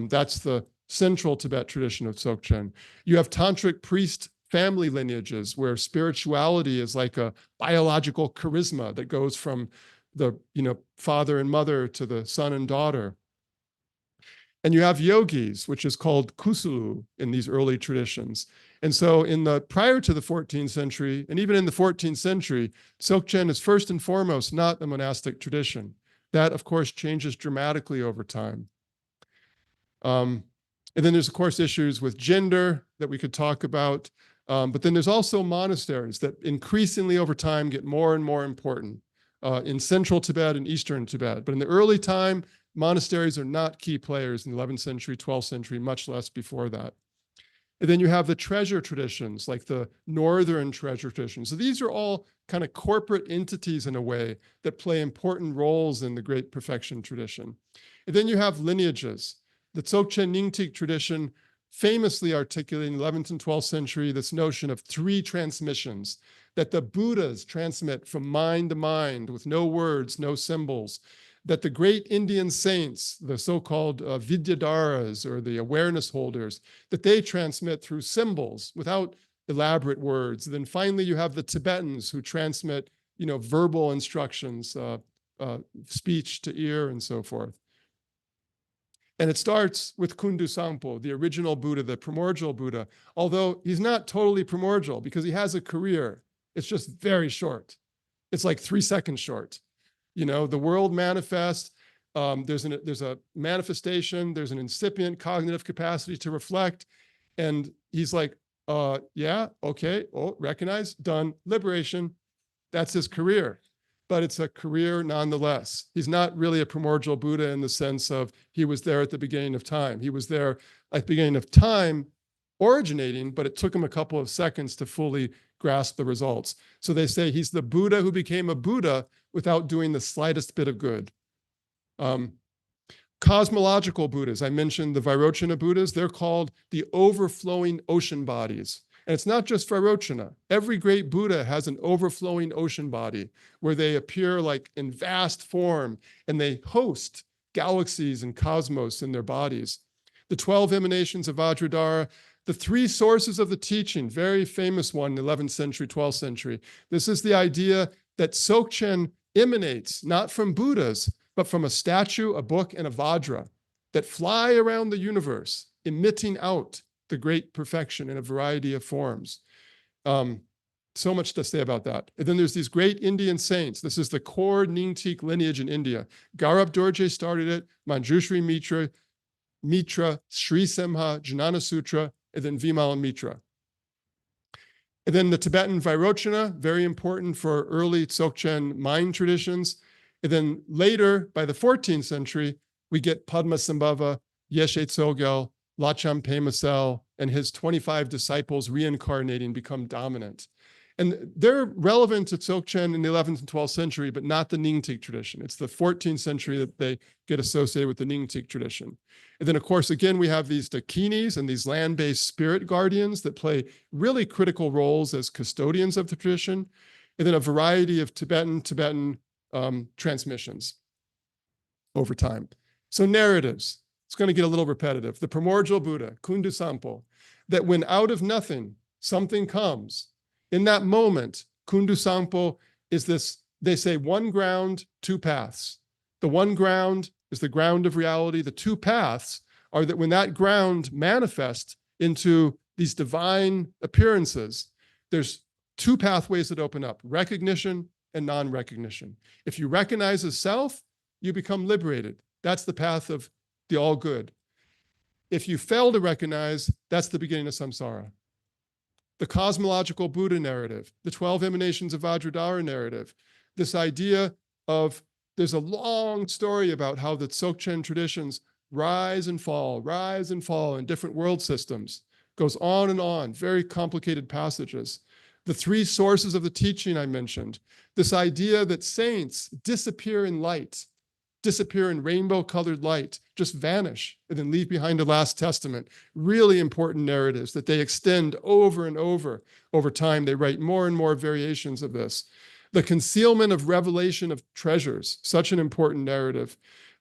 that's the Central Tibet tradition of Dzogchen. You have tantric priest family lineages where spirituality is like a biological charisma that goes from the father and mother to the son and daughter. And you have yogis, which is called kusulu in these early traditions. And so prior to the 14th century, and even in the 14th century, Dzogchen is first and foremost not a monastic tradition. That, of course, changes dramatically over time. And then there's, of course, issues with gender that we could talk about. But then there's also monasteries that increasingly over time get more and more important in central Tibet and eastern Tibet. But in the early time, monasteries are not key players in the 11th century, 12th century, much less before that. And then you have the treasure traditions, like the northern treasure traditions. So these are all kind of corporate entities in a way that play important roles in the great perfection tradition. And then you have lineages. The Dzogchen Nyingtik tradition famously articulated in the 11th and 12th century this notion of 3 transmissions, that the Buddhas transmit from mind to mind with no words, no symbols, that the great Indian saints, the so-called Vidyadharas, or the awareness holders, that they transmit through symbols without elaborate words. Then finally, you have the Tibetans who transmit, verbal instructions, speech to ear, and so forth. And it starts with Kundu Sampo, the original Buddha, the primordial Buddha, although he's not totally primordial because he has a career. It's just very short. It's like 3 seconds short. The world manifests, there's a manifestation, there's an incipient cognitive capacity to reflect, and he's like, yeah, okay, oh, recognize, done, liberation. That's his career. but it's a career nonetheless. He's not really a primordial Buddha in the sense of he was there at the beginning of time. He was there at the beginning of time originating, but it took him a couple of seconds to fully grasp the results. So they say he's the Buddha who became a Buddha without doing the slightest bit of good. Cosmological Buddhas, I mentioned the Vairochana Buddhas, they're called the overflowing ocean bodies. And it's not just Vairochana. Every great Buddha has an overflowing ocean body where they appear like in vast form and they host galaxies and cosmos in their bodies. The 12 emanations of Vajradhara, the three sources of the teaching, very famous one in the 11th century, 12th century. This is the idea that Dzogchen emanates not from Buddhas, but from a statue, a book, and a Vajra that fly around the universe, emitting out the great perfection in a variety of forms. So much to say about that. And then there's these great Indian saints. This is the core Nyingtik lineage in India. Gaurab Dorje started it, Manjushri Mitra, Sri Semha, Jnana Sutra, and then Vimal Mitra. And then the Tibetan Vairochana, very important for early Dzogchen mind traditions. And then later, by the 14th century, we get Padmasambhava, Yeshe Tsogel, Lacham Pemasel, and his 25 disciples reincarnating become dominant. And they're relevant to Dzogchen in the 11th and 12th century, but not the Nyingtik tradition. It's the 14th century that they get associated with the Nyingtik tradition. And then, of course, again, we have these Dakinis and these land-based spirit guardians that play really critical roles as custodians of the tradition. And then a variety of Tibetan transmissions over time. So narratives, it's going to get a little repetitive. The primordial Buddha, Kundu Sampo, that when out of nothing, something comes. In that moment, Kundu Sampo is this, they say, one ground, two paths. The one ground is the ground of reality. The two paths are that when that ground manifests into these divine appearances, there's two pathways that open up, recognition and non-recognition. If you recognize as self, you become liberated. That's the path of the all good. If you fail to recognize, that's the beginning of samsara. The cosmological Buddha narrative, the 12 emanations of Vajradhara narrative, this idea of there's a long story about how the Dzogchen traditions rise and fall in different world systems, goes on, very complicated passages. The three sources of the teaching I mentioned, this idea that saints disappear in light, disappear in rainbow-colored light, just vanish, and then leave behind a last testament. Really important narratives that they extend over and over time. They write more and more variations of this. The concealment of revelation of treasures, such an important narrative.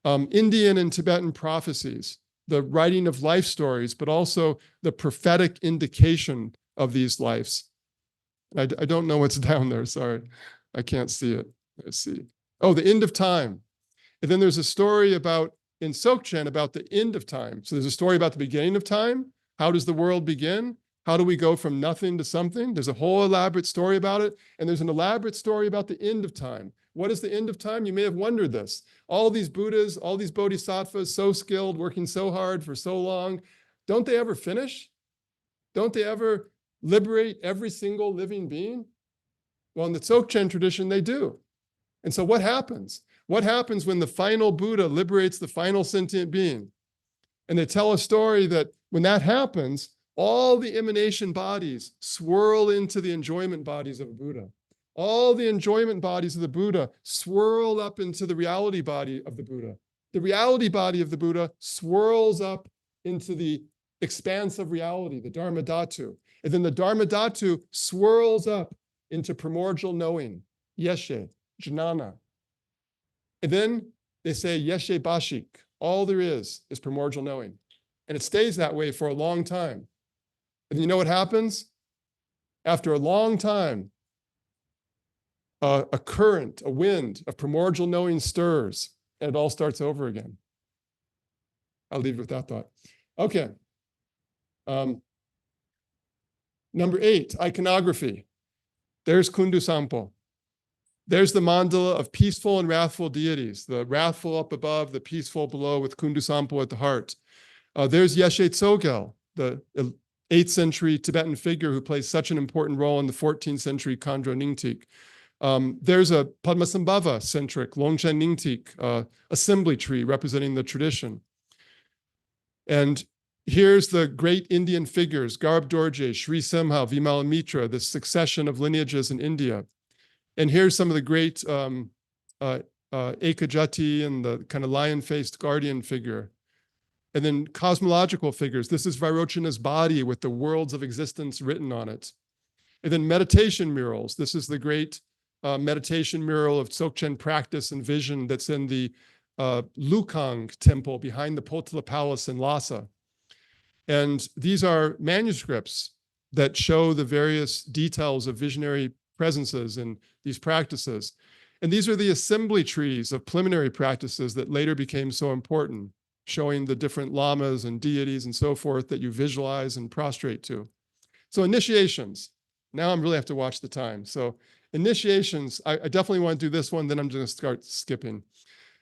Indian and Tibetan prophecies, the writing of life stories, but also the prophetic indication of these lives. I don't know what's down there, sorry. I can't see it. Let's see. Oh, the end of time. And then there's a story about, in Dzogchen, about the end of time. So there's a story about the beginning of time. How does the world begin? How do we go from nothing to something? There's a whole elaborate story about it. And there's an elaborate story about the end of time. What is the end of time? You may have wondered this. All these Buddhas, all these Bodhisattvas, so skilled, working so hard for so long, don't they ever finish? Don't they ever liberate every single living being? Well, in the Dzogchen tradition, they do. And so what happens? What happens when the final Buddha liberates the final sentient being? And they tell a story that when that happens, all the emanation bodies swirl into the enjoyment bodies of a Buddha. All the enjoyment bodies of the Buddha swirl up into the reality body of the Buddha. The reality body of the Buddha swirls up into the expanse of reality, the Dharma Dhatu. And then the Dharma Dhatu swirls up into primordial knowing, Yeshe, Jnana. And then they say Yeshe Bashik, all there is primordial knowing. And it stays that way for a long time. And you know what happens? After a long time, a current, a wind of primordial knowing stirs, and it all starts over again. I'll leave it with that thought. Okay. Number 8, iconography. There's Kundu Sampo. There's the mandala of peaceful and wrathful deities, the wrathful up above, the peaceful below, with Kundu Sampo at the heart. There's Yeshe Tsogel, the 8th century Tibetan figure who plays such an important role in the 14th century Khandro Nyingtik. There's a Padmasambhava-centric Longchen Nyingtik assembly tree representing the tradition. And here's the great Indian figures, Garb Dorje, Sri Simha, Vimalamitra, the succession of lineages in India. And here's some of the great Ekajati and the kind of lion-faced guardian figure. And then cosmological figures. This is Vairochana's body with the worlds of existence written on it. And then meditation murals. This is the great meditation mural of Dzogchen practice and vision that's in the Lukang temple behind the Potala Palace in Lhasa. And these are manuscripts that show the various details of visionary presences in these practices. And these are the assembly trees of preliminary practices that later became so important, showing the different lamas and deities and so forth that you visualize and prostrate to. So initiations. Now I really have to watch the time. So initiations, I definitely want to do this one, then I'm just going to start skipping.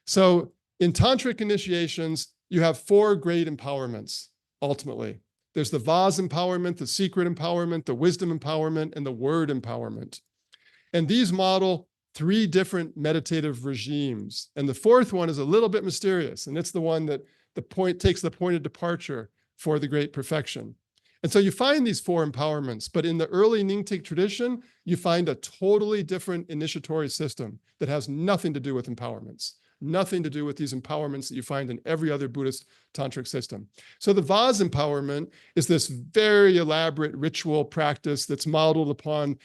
So in tantric initiations, you have 4 great empowerments, ultimately. There's the vase empowerment, the secret empowerment, the wisdom empowerment, and the word empowerment. And these model 3 different meditative regimes. And the 4th one is a little bit mysterious, and it's the one that takes the point of departure for the great perfection. And so you find these 4 empowerments, but in the early Nyingtik tradition, you find a totally different initiatory system that has nothing to do with empowerments, nothing to do with these empowerments that you find in every other Buddhist tantric system. So the vase empowerment is this very elaborate ritual practice that's modeled upon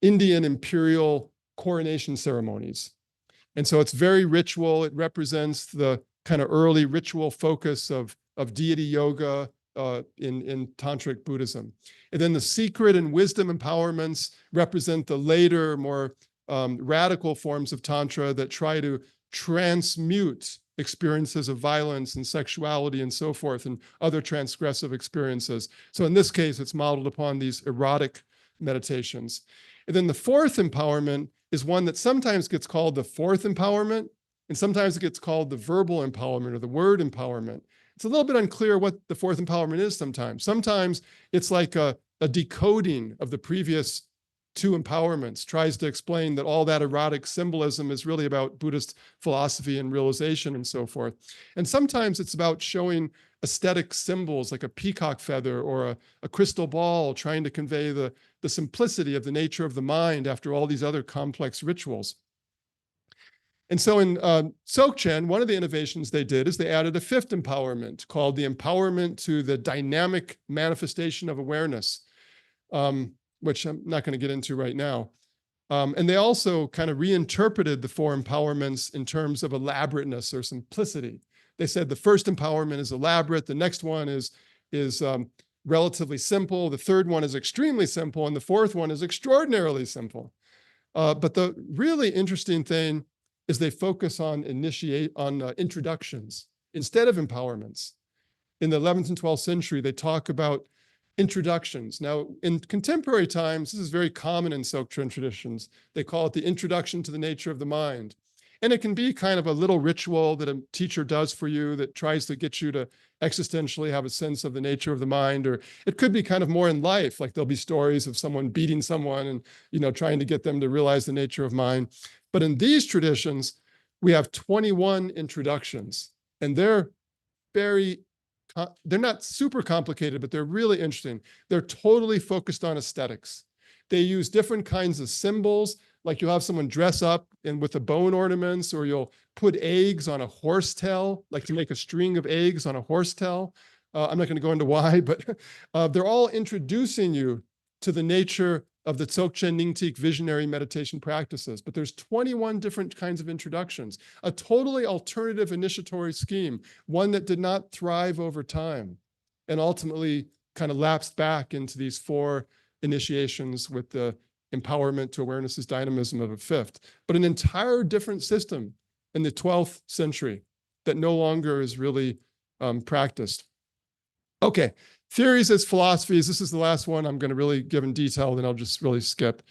Indian imperial coronation ceremonies. And so it's very ritual. It represents the kind of early ritual focus of deity yoga in tantric Buddhism. And then the secret and wisdom empowerments represent the later, more radical forms of tantra that try to transmute experiences of violence and sexuality and so forth and other transgressive experiences. So in this case, it's modeled upon these erotic meditations. And then the 4th empowerment is one that sometimes gets called the 4th empowerment, and sometimes it gets called the verbal empowerment or the word empowerment. It's a little bit unclear what the 4th empowerment is sometimes. Sometimes it's like a decoding of the previous 2 empowerments, tries to explain that all that erotic symbolism is really about Buddhist philosophy and realization and so forth. And sometimes it's about showing aesthetic symbols like a peacock feather or a crystal ball, trying to convey the simplicity of the nature of the mind after all these other complex rituals. And so in Dzogchen, one of the innovations they did is they added a 5th empowerment called the empowerment to the dynamic manifestation of awareness, which I'm not going to get into right now. And they also kind of reinterpreted the 4 empowerments in terms of elaborateness or simplicity. They said the first empowerment is elaborate, the next one is relatively simple, the 3rd one is extremely simple, and the 4th one is extraordinarily simple. But the really interesting thing is they focus on introductions instead of empowerments. In the 11th and 12th century, they talk about introductions. Now, in contemporary times, this is very common in Dzogchen traditions. They call it the introduction to the nature of the mind. And it can be kind of a little ritual that a teacher does for you that tries to get you to existentially have a sense of the nature of the mind. Or it could be kind of more in life, like there'll be stories of someone beating someone and, trying to get them to realize the nature of mind. But in these traditions, we have 21 introductions, and they're not super complicated, but they're really interesting. They're totally focused on aesthetics. They use different kinds of symbols, like you'll have someone dress up with the bone ornaments, or you'll put eggs on a horse tail, like to make a string of eggs on a horse tail. I'm not going to go into why, but they're all introducing you to the nature of the Dzogchen Nyingtik visionary meditation practices. But there's 21 different kinds of introductions, a totally alternative initiatory scheme, one that did not thrive over time and ultimately kind of lapsed back into these 4 initiations with the empowerment to awareness's dynamism of a 5th, but an entire different system in the 12th century that no longer is really practiced. Okay, theories as philosophies. This is the last one I'm going to really give in detail, then I'll just really skip.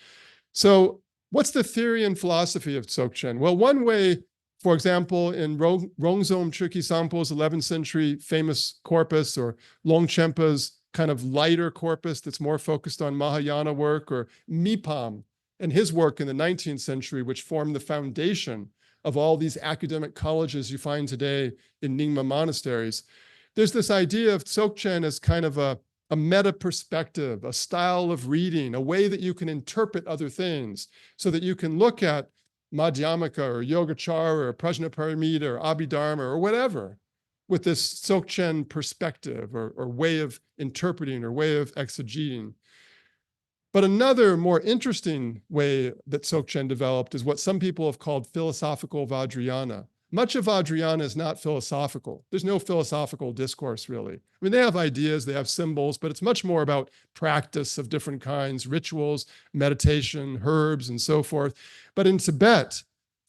So what's the theory and philosophy of Dzogchen? Well, one way, for example, in Rongzom Chökyi Sampo's 11th century famous corpus, or Longchenpa's kind of lighter corpus that's more focused on Mahayana work, or Mipam, and his work in the 19th century, which formed the foundation of all these academic colleges you find today in Nyingma monasteries, there's this idea of Dzogchen as kind of a meta perspective, a style of reading, a way that you can interpret other things so that you can look at Madhyamaka or Yogacara or Prajnaparamita or Abhidharma or whatever with this Dzogchen perspective or way of interpreting or way of exegeting. But another more interesting way that Dzogchen developed is what some people have called philosophical Vajrayana. Much of Vajrayana is not philosophical. There's no philosophical discourse, really. I mean, they have ideas, they have symbols, but it's much more about practice of different kinds, rituals, meditation, herbs, and so forth. But in Tibet,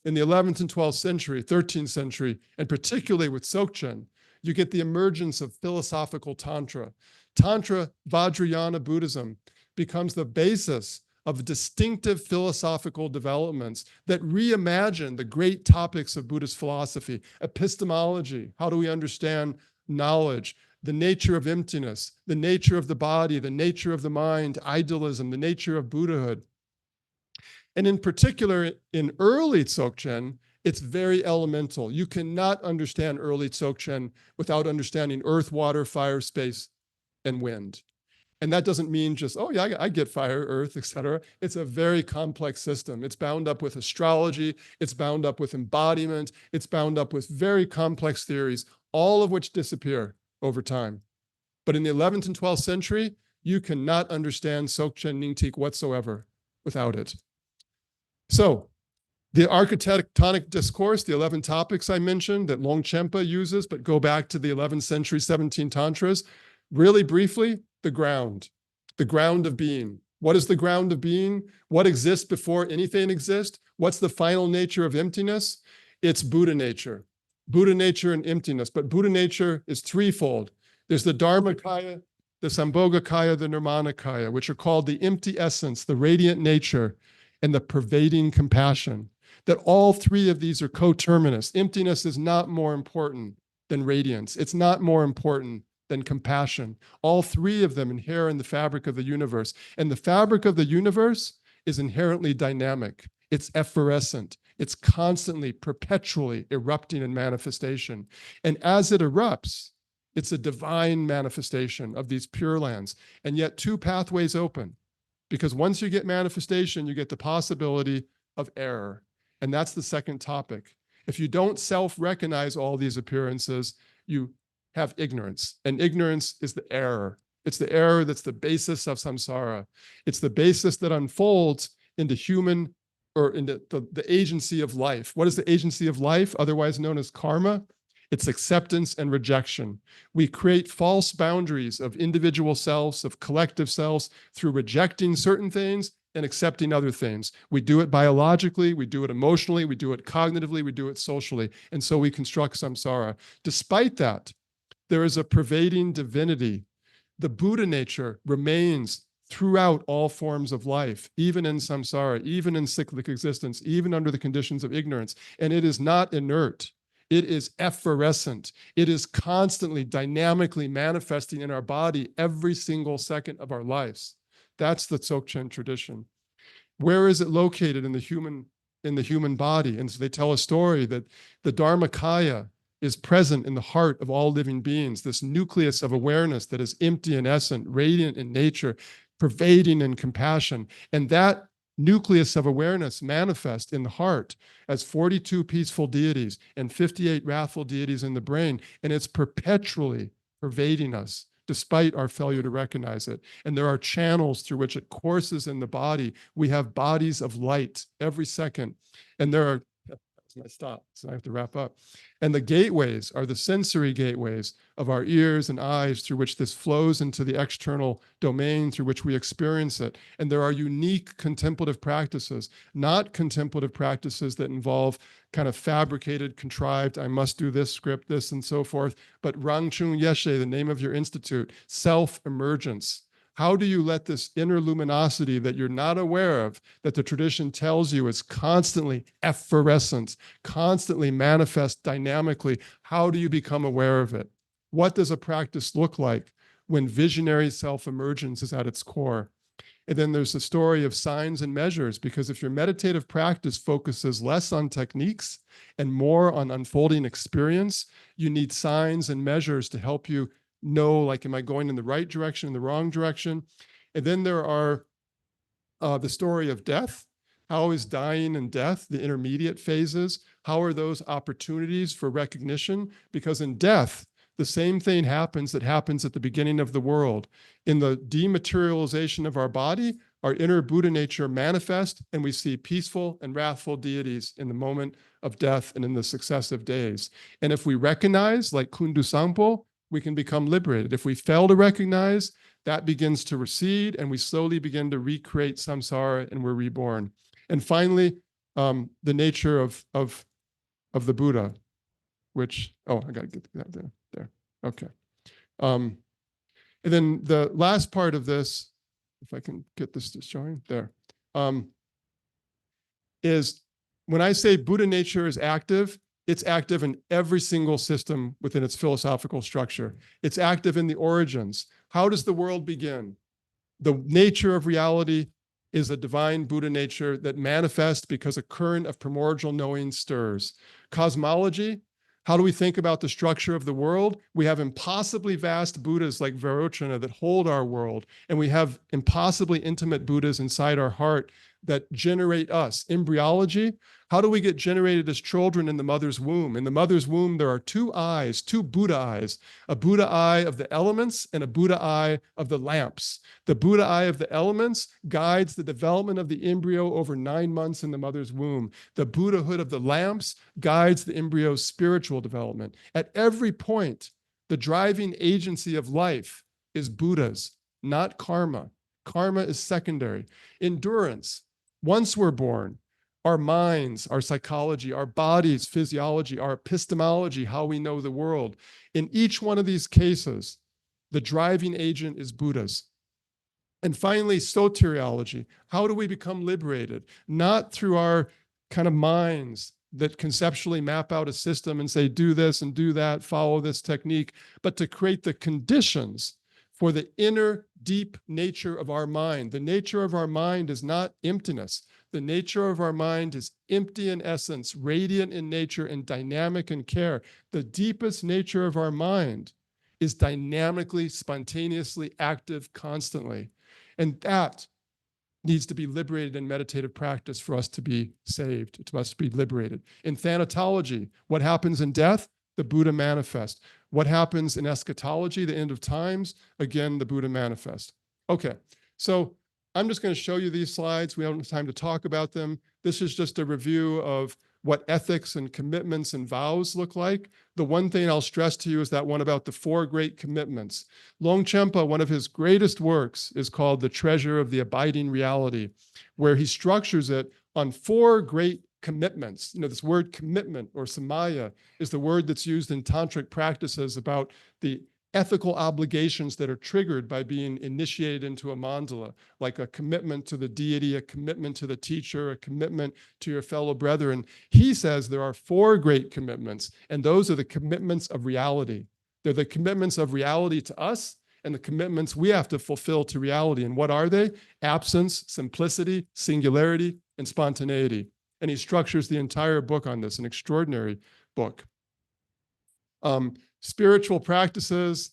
in the 11th and 12th century, 13th century, and particularly with Dzogchen, you get the emergence of philosophical Tantra. Tantra, Vajrayana Buddhism, becomes the basis of distinctive philosophical developments that reimagine the great topics of Buddhist philosophy, epistemology, how do we understand knowledge, the nature of emptiness, the nature of the body, the nature of the mind, idealism, the nature of Buddhahood. And in particular, in early Dzogchen, it's very elemental. You cannot understand early Dzogchen without understanding earth, water, fire, space, and wind. And that doesn't mean just, oh yeah, I get fire, earth, etc. It's a very complex system. It's bound up with astrology. It's bound up with embodiment. It's bound up with very complex theories, all of which disappear over time. But in the 11th and 12th century, you cannot understand Dzogchen Nyingtik whatsoever without it. So the architectonic discourse, the 11 topics I mentioned that Longchenpa uses, but go back to the 11th century 17 tantras, really briefly, the ground of being. What is the ground of being? What exists before anything exists? What's the final nature of emptiness? It's Buddha nature and emptiness. But Buddha nature is threefold. There's the Dharmakaya, the Sambhogakaya, the Nirmanakaya, which are called the empty essence, the radiant nature, and the pervading compassion. That all three of these are coterminous. Emptiness is not more important than radiance. It's not more important than compassion. All three of them inhere in the fabric of the universe. And the fabric of the universe is inherently dynamic. It's effervescent. It's constantly, perpetually erupting in manifestation. And as it erupts, it's a divine manifestation of these pure lands. And yet two pathways open. Because once you get manifestation, you get the possibility of error. And that's the second topic. If you don't self-recognize all these appearances, you have ignorance, and ignorance is the error. It's the error that's the basis of samsara. It's the basis that unfolds into human or into the agency of life. What is the agency of life, otherwise known as karma? It's acceptance and rejection. We create false boundaries of individual selves, of collective selves, through rejecting certain things and accepting other things. We do it biologically, we do it emotionally, we do it cognitively, we do it socially, and so we construct samsara. Despite that, there is a pervading divinity. The Buddha nature remains throughout all forms of life, even in samsara, even in cyclic existence, even under the conditions of ignorance. And it is not inert. It is effervescent. It is constantly, dynamically manifesting in our body every single second of our lives. That's the Dzogchen tradition. Where is it located in the human body? And so they tell a story that the Dharmakaya is present in the heart of all living beings, this nucleus of awareness that is empty and essent, radiant in nature, pervading in compassion. And that nucleus of awareness manifests in the heart as 42 peaceful deities and 58 wrathful deities in the brain. And it's perpetually pervading us, despite our failure to recognize it. And there are channels through which it courses in the body. We have bodies of light every second. And there are, that's my stop, so I have to wrap up. And the gateways are the sensory gateways of our ears and eyes through which this flows into the external domain through which we experience it. And there are unique contemplative practices, not contemplative practices that involve kind of fabricated, contrived, I must do this script, this, and so forth, but Rangchung Yeshe, the name of your institute, self-emergence. How do you let this inner luminosity that you're not aware of, that the tradition tells you is constantly effervescent, constantly manifest dynamically, how do you become aware of it? What does a practice look like when visionary self-emergence is at its core? And then there's the story of signs and measures, because if your meditative practice focuses less on techniques and more on unfolding experience, you need signs and measures to help you know, like, am I going in the right direction, in the wrong direction? And then there are the story of death. How is dying and death, the intermediate phases, how are those opportunities for recognition? Because in death, the same thing happens that happens at the beginning of the world. In the dematerialization of our body, our inner Buddha nature manifests, and we see peaceful and wrathful deities in the moment of death and in the successive days. And if we recognize, like Kundu Sampo, we can become liberated. If we fail to recognize, that begins to recede, and we slowly begin to recreate samsara, and we're reborn. And finally, the nature of the Buddha, which, oh, I got to get that there. Okay. And then the last part of this, if I can get this to showing there, is when I say Buddha nature is active, it's active in every single system within its philosophical structure. It's active in the origins. How does the world begin? The nature of reality is a divine Buddha nature that manifests because a current of primordial knowing stirs. Cosmology, how do we think about the structure of the world? We have impossibly vast Buddhas like Vairochana that hold our world, and we have impossibly intimate Buddhas inside our heart that generate us. Embryology, how do we get generated as children in the mother's womb? In the mother's womb, there are two eyes, two Buddha eyes, a Buddha eye of the elements and a Buddha eye of the lamps. The Buddha eye of the elements guides the development of the embryo over 9 months in the mother's womb. The Buddhahood of the lamps guides the embryo's spiritual development. At every point, the driving agency of life is Buddhas, not karma. Karma is secondary. Endurance. Once we're born, our minds, our psychology, our bodies, physiology, our epistemology, how we know the world. In each one of these cases, the driving agent is Buddhas. And finally, soteriology. How do we become liberated? Not through our kind of minds that conceptually map out a system and say, do this and do that, follow this technique, but to create the conditions for the inner deep nature of our mind. The nature of our mind is not emptiness. The nature of our mind is empty in essence, radiant in nature, and dynamic in care. The deepest nature of our mind is dynamically, spontaneously active constantly. And that needs to be liberated in meditative practice for us to be saved. It must be liberated. In thanatology, what happens in death? The Buddha manifest. What happens in eschatology, the end of times? Again, the Buddha manifest. Okay, so I'm just going to show you these slides. We don't have time to talk about them. This is just a review of what ethics and commitments and vows look like. The one thing I'll stress to you is that one about the 4 great commitments. Longchenpa, one of his greatest works, is called The Treasure of the Abiding Reality, where he structures it on 4 great commitments. You know, this word commitment or samaya is the word that's used in tantric practices about the ethical obligations that are triggered by being initiated into a mandala, like a commitment to the deity, a commitment to the teacher, a commitment to your fellow brethren. He says there are 4 great commitments, and those are the commitments of reality. They're the commitments of reality to us and the commitments we have to fulfill to reality. And what are they? Absence, simplicity, singularity, and spontaneity. And he structures the entire book on this, an extraordinary book. Spiritual practices,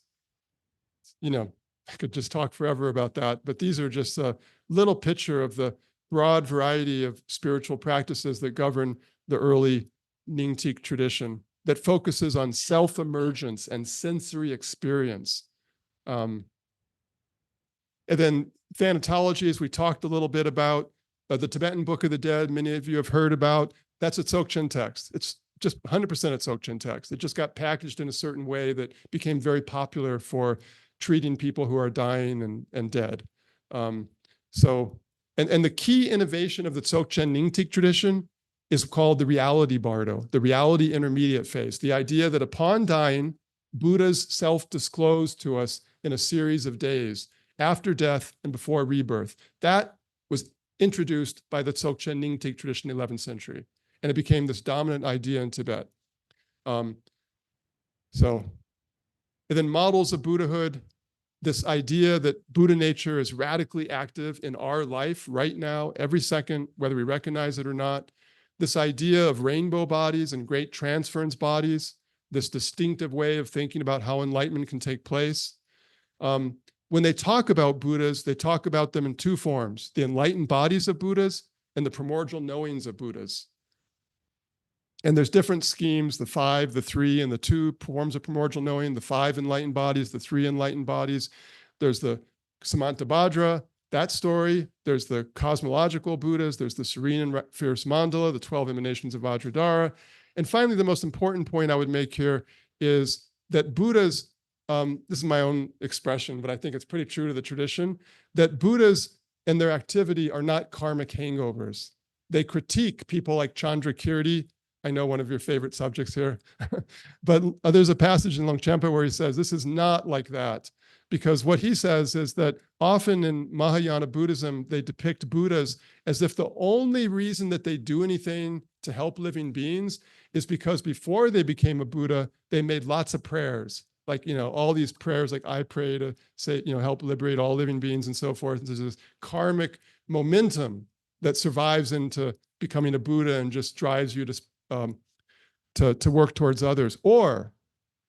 you know, I could just talk forever about that, but these are just a little picture of the broad variety of spiritual practices that govern the early Nyingtik tradition that focuses on self-emergence and sensory experience. And then thanatology, as we talked a little bit about, the Tibetan Book of the Dead, many of you have heard about, that's a Dzogchen text. It's just 100% a Dzogchen text. It just got packaged in a certain way that became very popular for treating people who are dying and dead. And the key innovation of the Dzogchen Nyingtik tradition is called the reality bardo, the reality intermediate phase. The idea that upon dying, Buddhas self-disclose to us in a series of days after death and before rebirth. That was introduced by the Dzogchen Nyingtik tradition in the 11th century. And it became this dominant idea in Tibet. And then models of Buddhahood, this idea that Buddha nature is radically active in our life right now, every second, whether we recognize it or not. This idea of rainbow bodies and great transference bodies, this distinctive way of thinking about how enlightenment can take place. When they talk about Buddhas, they talk about them in two forms: the enlightened bodies of Buddhas and the primordial knowings of Buddhas. And there's different schemes: the 5, the 3, and the 2 forms of primordial knowing, the 5 enlightened bodies, the 3 enlightened bodies. There's the Samantabhadra, that story. There's the cosmological Buddhas. There's the serene and fierce mandala, the 12 emanations of Vajradhara. And finally, the most important point I would make here is that Buddhas, this is my own expression, but I think it's pretty true to the tradition, that Buddhas and their activity are not karmic hangovers. They critique people like Chandrakirti. I know one of your favorite subjects here, but there's a passage in Longchenpa where he says, this is not like that. Because what he says is that often in Mahayana Buddhism, they depict Buddhas as if the only reason that they do anything to help living beings is because before they became a Buddha, they made lots of prayers. Like, all these prayers, like I pray to say, help liberate all living beings and so forth. And there's this karmic momentum that survives into becoming a Buddha and just drives you to work towards others. Or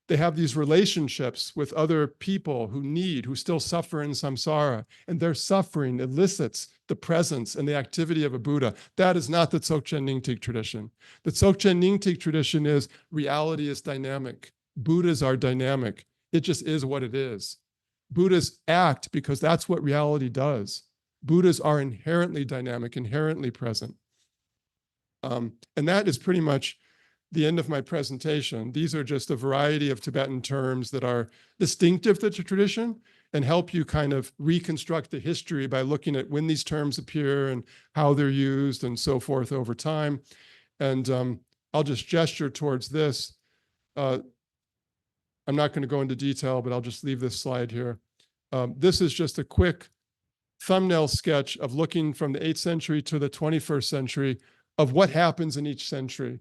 they have these relationships with other people who still suffer in samsara, and their suffering elicits the presence and the activity of a Buddha. That is not the Dzogchen Nyingtik tradition. The Dzogchen Nyingtik tradition is reality is dynamic. Buddhas are dynamic. It just is what it is. Buddhas act because that's what reality does. Buddhas are inherently dynamic, inherently present. And that is pretty much the end of my presentation. These are just a variety of Tibetan terms that are distinctive to the tradition and help you kind of reconstruct the history by looking at when these terms appear and how they're used and so forth over time. And I'll just gesture towards this. I'm not going to go into detail, but I'll just leave this slide here. This is just a quick thumbnail sketch of looking from the 8th century to the 21st century of what happens in each century.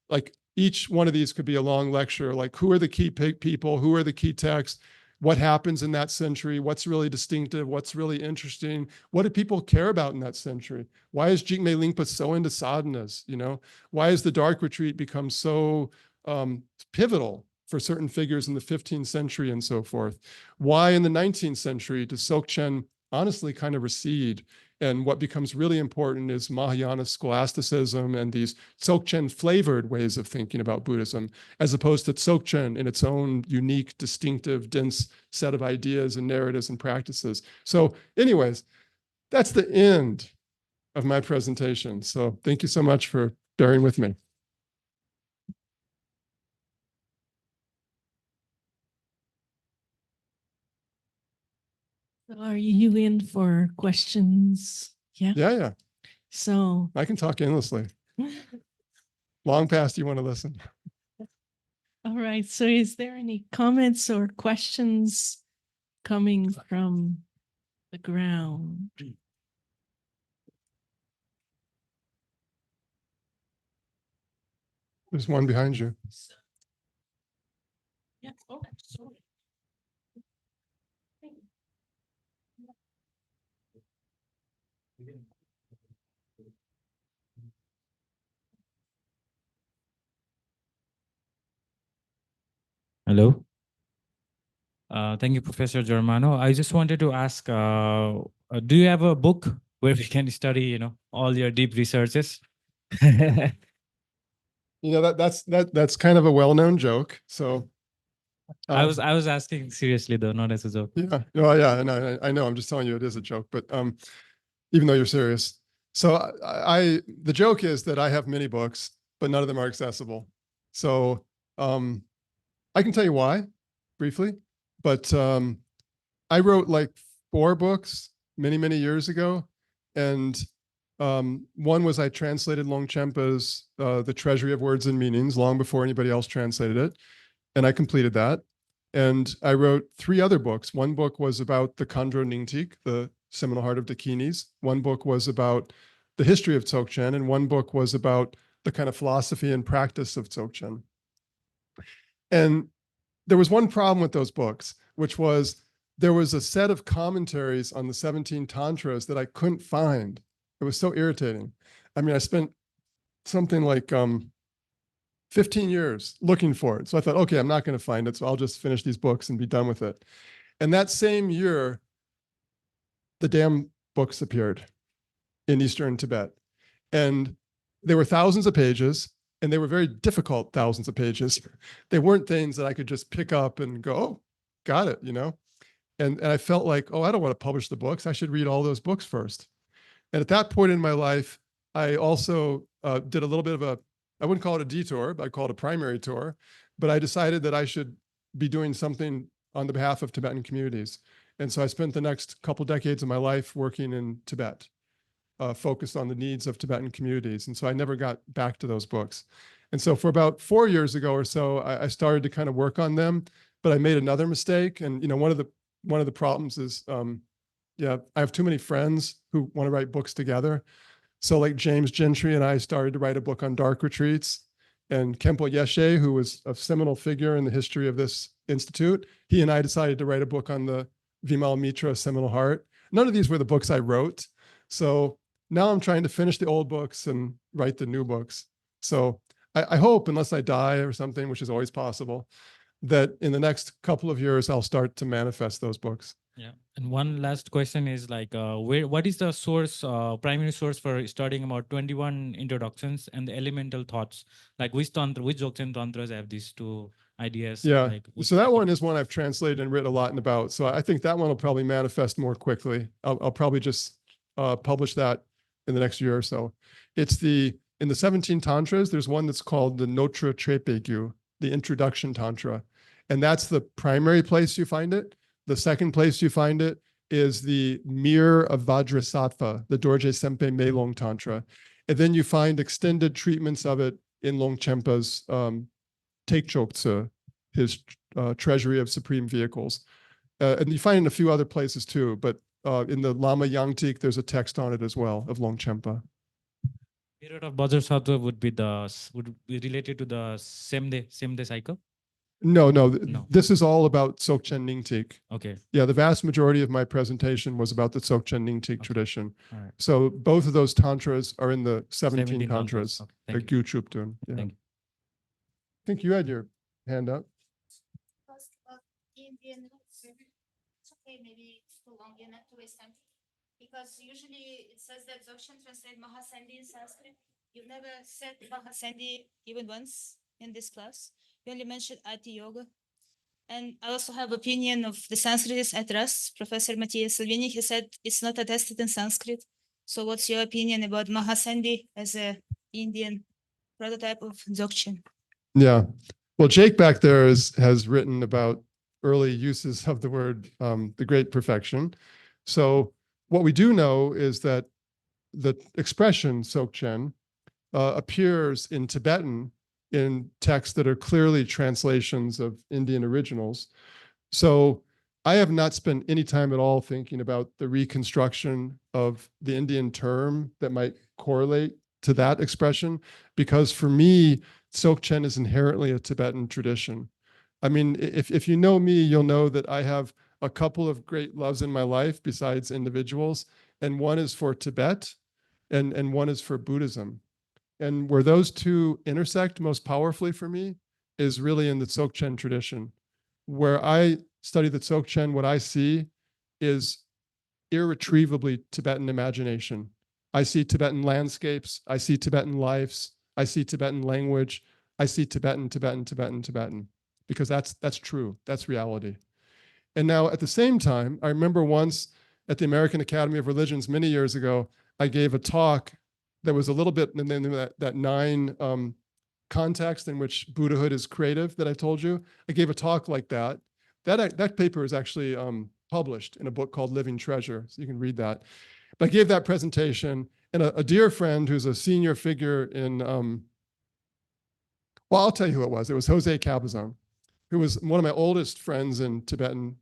Like each one of these could be a long lecture, like who are the key people, who are the key texts, what happens in that century, what's really distinctive, what's really interesting, what do people care about in that century? Why is Jigme Lingpa so into sadhanas, Why has the dark retreat become so pivotal for certain figures in the 15th century and so forth? Why in the 19th century does Dzogchen honestly kind of recede? And what becomes really important is Mahayana scholasticism and these Dzogchen flavored ways of thinking about Buddhism, as opposed to Dzogchen in its own unique, distinctive, dense set of ideas and narratives and practices. So anyways, that's the end of my presentation. So thank you so much for bearing with me. So are you in for questions? Yeah. Yeah. So I can talk endlessly. Long past you want to listen. all right. So is there any comments or questions coming from the ground? There's one behind you. Yeah. Oh, sorry. Hello. Thank you, Professor Germano. I just wanted to ask, do you have a book where we can study, all your deep researches? That's kind of a well-known joke. So I was asking seriously though, not as a joke. yeah, no, I know. I'm just telling you it is a joke, but even though you're serious. So the joke is that I have many books, but none of them are accessible. So I can tell you why briefly, but I wrote like 4 books many years ago, and one was I translated Longchenpa's The Treasury of Words and Meanings long before anybody else translated it, and I completed that. And I wrote 3 other books. One book was about the Khandro Nyingtik, the Seminal Heart of Dakinis. One book was about the history of Dzogchen, and one book was about the kind of philosophy and practice of Dzogchen. And there was one problem with those books, which was there was a set of commentaries on the 17 tantras that I couldn't find. It was so irritating. I mean, I spent something like 15 years looking for it. So I thought, okay, I'm not going to find it. So I'll just finish these books and be done with it. And that same year, the damn books appeared in Eastern Tibet. And they were thousands of pages, and they were very difficult thousands of pages. They weren't things that I could just pick up and go, oh, got it, you know? And I felt like, oh, I don't want to publish the books. I should read all those books first. And at that point in my life, I also did a little bit of a, I wouldn't call it a detour, but I call it a primary tour. But I decided that I should be doing something on the behalf of Tibetan communities. And so I spent the next couple decades of my life working in Tibet, focused on the needs of Tibetan communities. And so I never got back to those books. And so for about 4 years ago or so, I started to kind of work on them, but I made another mistake. And, you know, one of the problems is, yeah, I have too many friends who want to write books together. So like James Gentry and I started to write a book on dark retreats. And Khenpo Yeshe, who was a seminal figure in the history of this institute, he and I decided to write a book on the Vimal Mitra Seminal Heart. None of these were the books I wrote. So now I'm trying to finish the old books and write the new books. So I hope, unless I die or something, which is always possible, that in the next couple of years, I'll start to manifest those books. Yeah. And one last question is like, what is the source, primary source for studying about 21 introductions and the elemental thoughts? Like which Dzogchen tantras have these two ideas? Yeah. Like, So that one is one I've translated and written a lot about. So I think that one will probably manifest more quickly. I'll probably just publish that in the next year or so. It's in the 17 tantras, there's one that's called the Notre Trepegyu, the Introduction Tantra. And that's the primary place you find it. The second place you find it is the Mir of Vajrasattva, the Dorje Sempe Melong Tantra. And then you find extended treatments of it in Longchenpa's Teikchoktse, his Treasury of Supreme Vehicles. And you find it in a few other places too, but in the Lama Yangtik, there's a text on it as well of Longchenpa. Mirror of Vajrasattva would be related to the same day cycle? No. No. This is all about Dzogchen Nyingtik. Okay. Yeah, the vast majority of my presentation was about the Dzogchen Nyingtik tradition. All right. So both of those tantras are in the 17 tantras. Okay. The Thank you. Gyuchupdun. Yeah. Thank you. I think you had your hand up. Indian roots. It's okay, maybe it's too long, not to waste time. Because usually it says that Dzogchen translate Mahasandhi in Sanskrit. You've never said Mahasandhi even once in this class. You only mentioned Ati Yoga. And I also have opinion of the Sanskritist at Rust, Professor Matthias Salvini. He said it's not attested in Sanskrit. So what's your opinion about Mahasandhi as a Indian prototype of Dzogchen? Yeah. Well, Jake back there has written about early uses of the word, the great perfection. So what we do know is that the expression Dzogchen appears in Tibetan in texts that are clearly translations of Indian originals. So I have not spent any time at all thinking about the reconstruction of the Indian term that might correlate to that expression, because for me, Dzogchen is inherently a Tibetan tradition. I mean, if you know me, you'll know that I have a couple of great loves in my life besides individuals, and one is for Tibet and one is for Buddhism. And where those two intersect most powerfully for me is really in the Dzogchen tradition. Where I study the Dzogchen, what I see is irretrievably Tibetan imagination. I see Tibetan landscapes, I see Tibetan lives, I see Tibetan language, I see Tibetan, because that's true, that's reality. And now at the same time, I remember once at the American Academy of Religions many years ago, I gave a talk that was a little bit in that 9 context in which Buddhahood is creative that I told you. I gave a talk like that. That paper is actually published in a book called Living Treasure, so you can read that. But I gave that presentation, and a dear friend who's a senior figure in, well, I'll tell you who it was. It was Jose Cabazon, who was one of my oldest friends in Tibetan,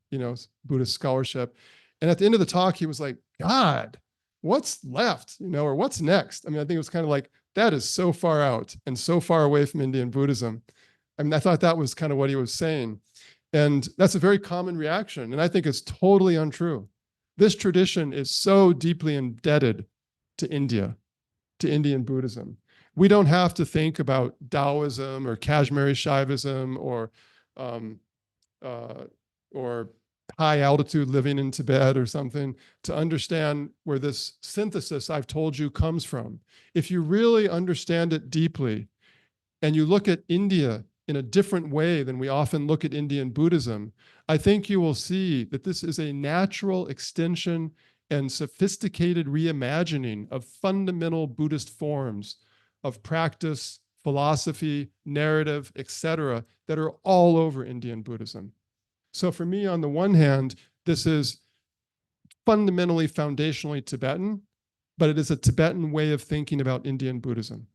Buddhist scholarship. And at the end of the talk, he was like, God, what's left, or what's next? I mean, I think it was kind of like, that is so far out and so far away from Indian Buddhism. I mean, I thought that was kind of what he was saying. And that's a very common reaction. And I think it's totally untrue. This tradition is so deeply indebted to India, to Indian Buddhism. We don't have to think about Taoism or Kashmiri Shaivism or high altitude living in Tibet or something to understand where this synthesis I've told you comes from. If you really understand it deeply and you look at India in a different way than we often look at Indian Buddhism, I think you will see that this is a natural extension and sophisticated reimagining of fundamental Buddhist forms of practice, philosophy, narrative, etc., that are all over Indian Buddhism. So for me, on the one hand, this is fundamentally, foundationally Tibetan, but it is a Tibetan way of thinking about Indian Buddhism.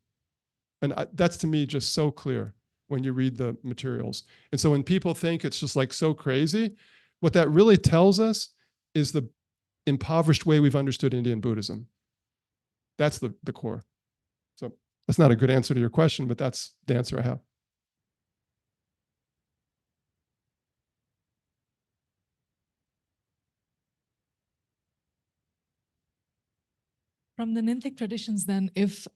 And that's to me just so clear when you read the materials. And so when people think it's just like so crazy, what that really tells us is the impoverished way we've understood Indian Buddhism. That's the core. So that's not a good answer to your question, but that's the answer I have. From the Ninthik traditions, then, if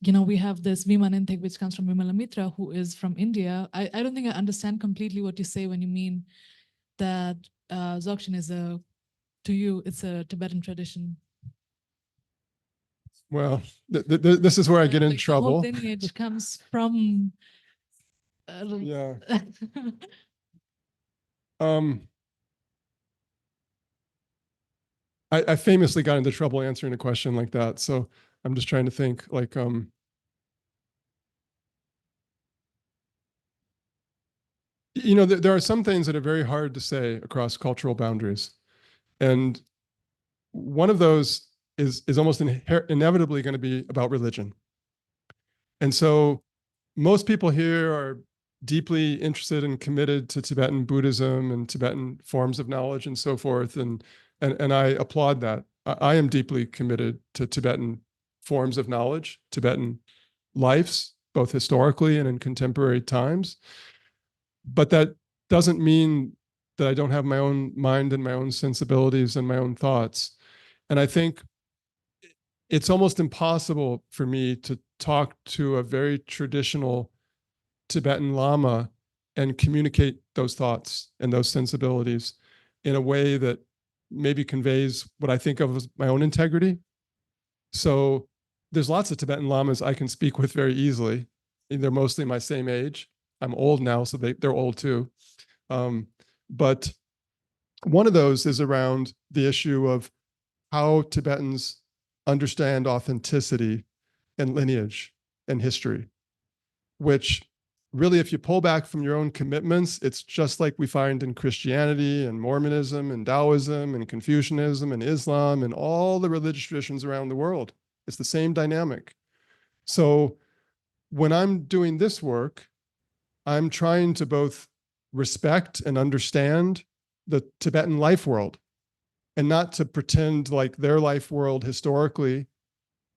you know, we have this Vima Ninthik, which comes from Vimalamitra, who is from India, I don't think I understand completely what you say when you mean that Dzogchen is to you, it's a Tibetan tradition. Well, this is where I get in Like, the trouble. whole lineage comes from. Yeah. I famously got into trouble answering a question like that. So I'm just trying to think like, you know, there are some things that are very hard to say across cultural boundaries. And one of those is almost inevitably going to be about religion. And so most people here are deeply interested and committed to Tibetan Buddhism and Tibetan forms of knowledge and so forth. And I applaud that. I am deeply committed to Tibetan forms of knowledge, Tibetan lives, both historically and in contemporary times. But that doesn't mean that I don't have my own mind and my own sensibilities and my own thoughts. And I think it's almost impossible for me to talk to a very traditional Tibetan Lama and communicate those thoughts and those sensibilities in a way that maybe conveys what I think of as my own integrity. So there's lots of Tibetan Lamas I can speak with very easily. They're mostly my same age. I'm old now, so they're old too. But one of those is around the issue of how Tibetans understand authenticity and lineage and history, which really, if you pull back from your own commitments, it's just like we find in Christianity and Mormonism and Taoism and Confucianism and Islam and all the religious traditions around the world. It's the same dynamic. So when I'm doing this work, I'm trying to both respect and understand the Tibetan life world and not to pretend like their life world historically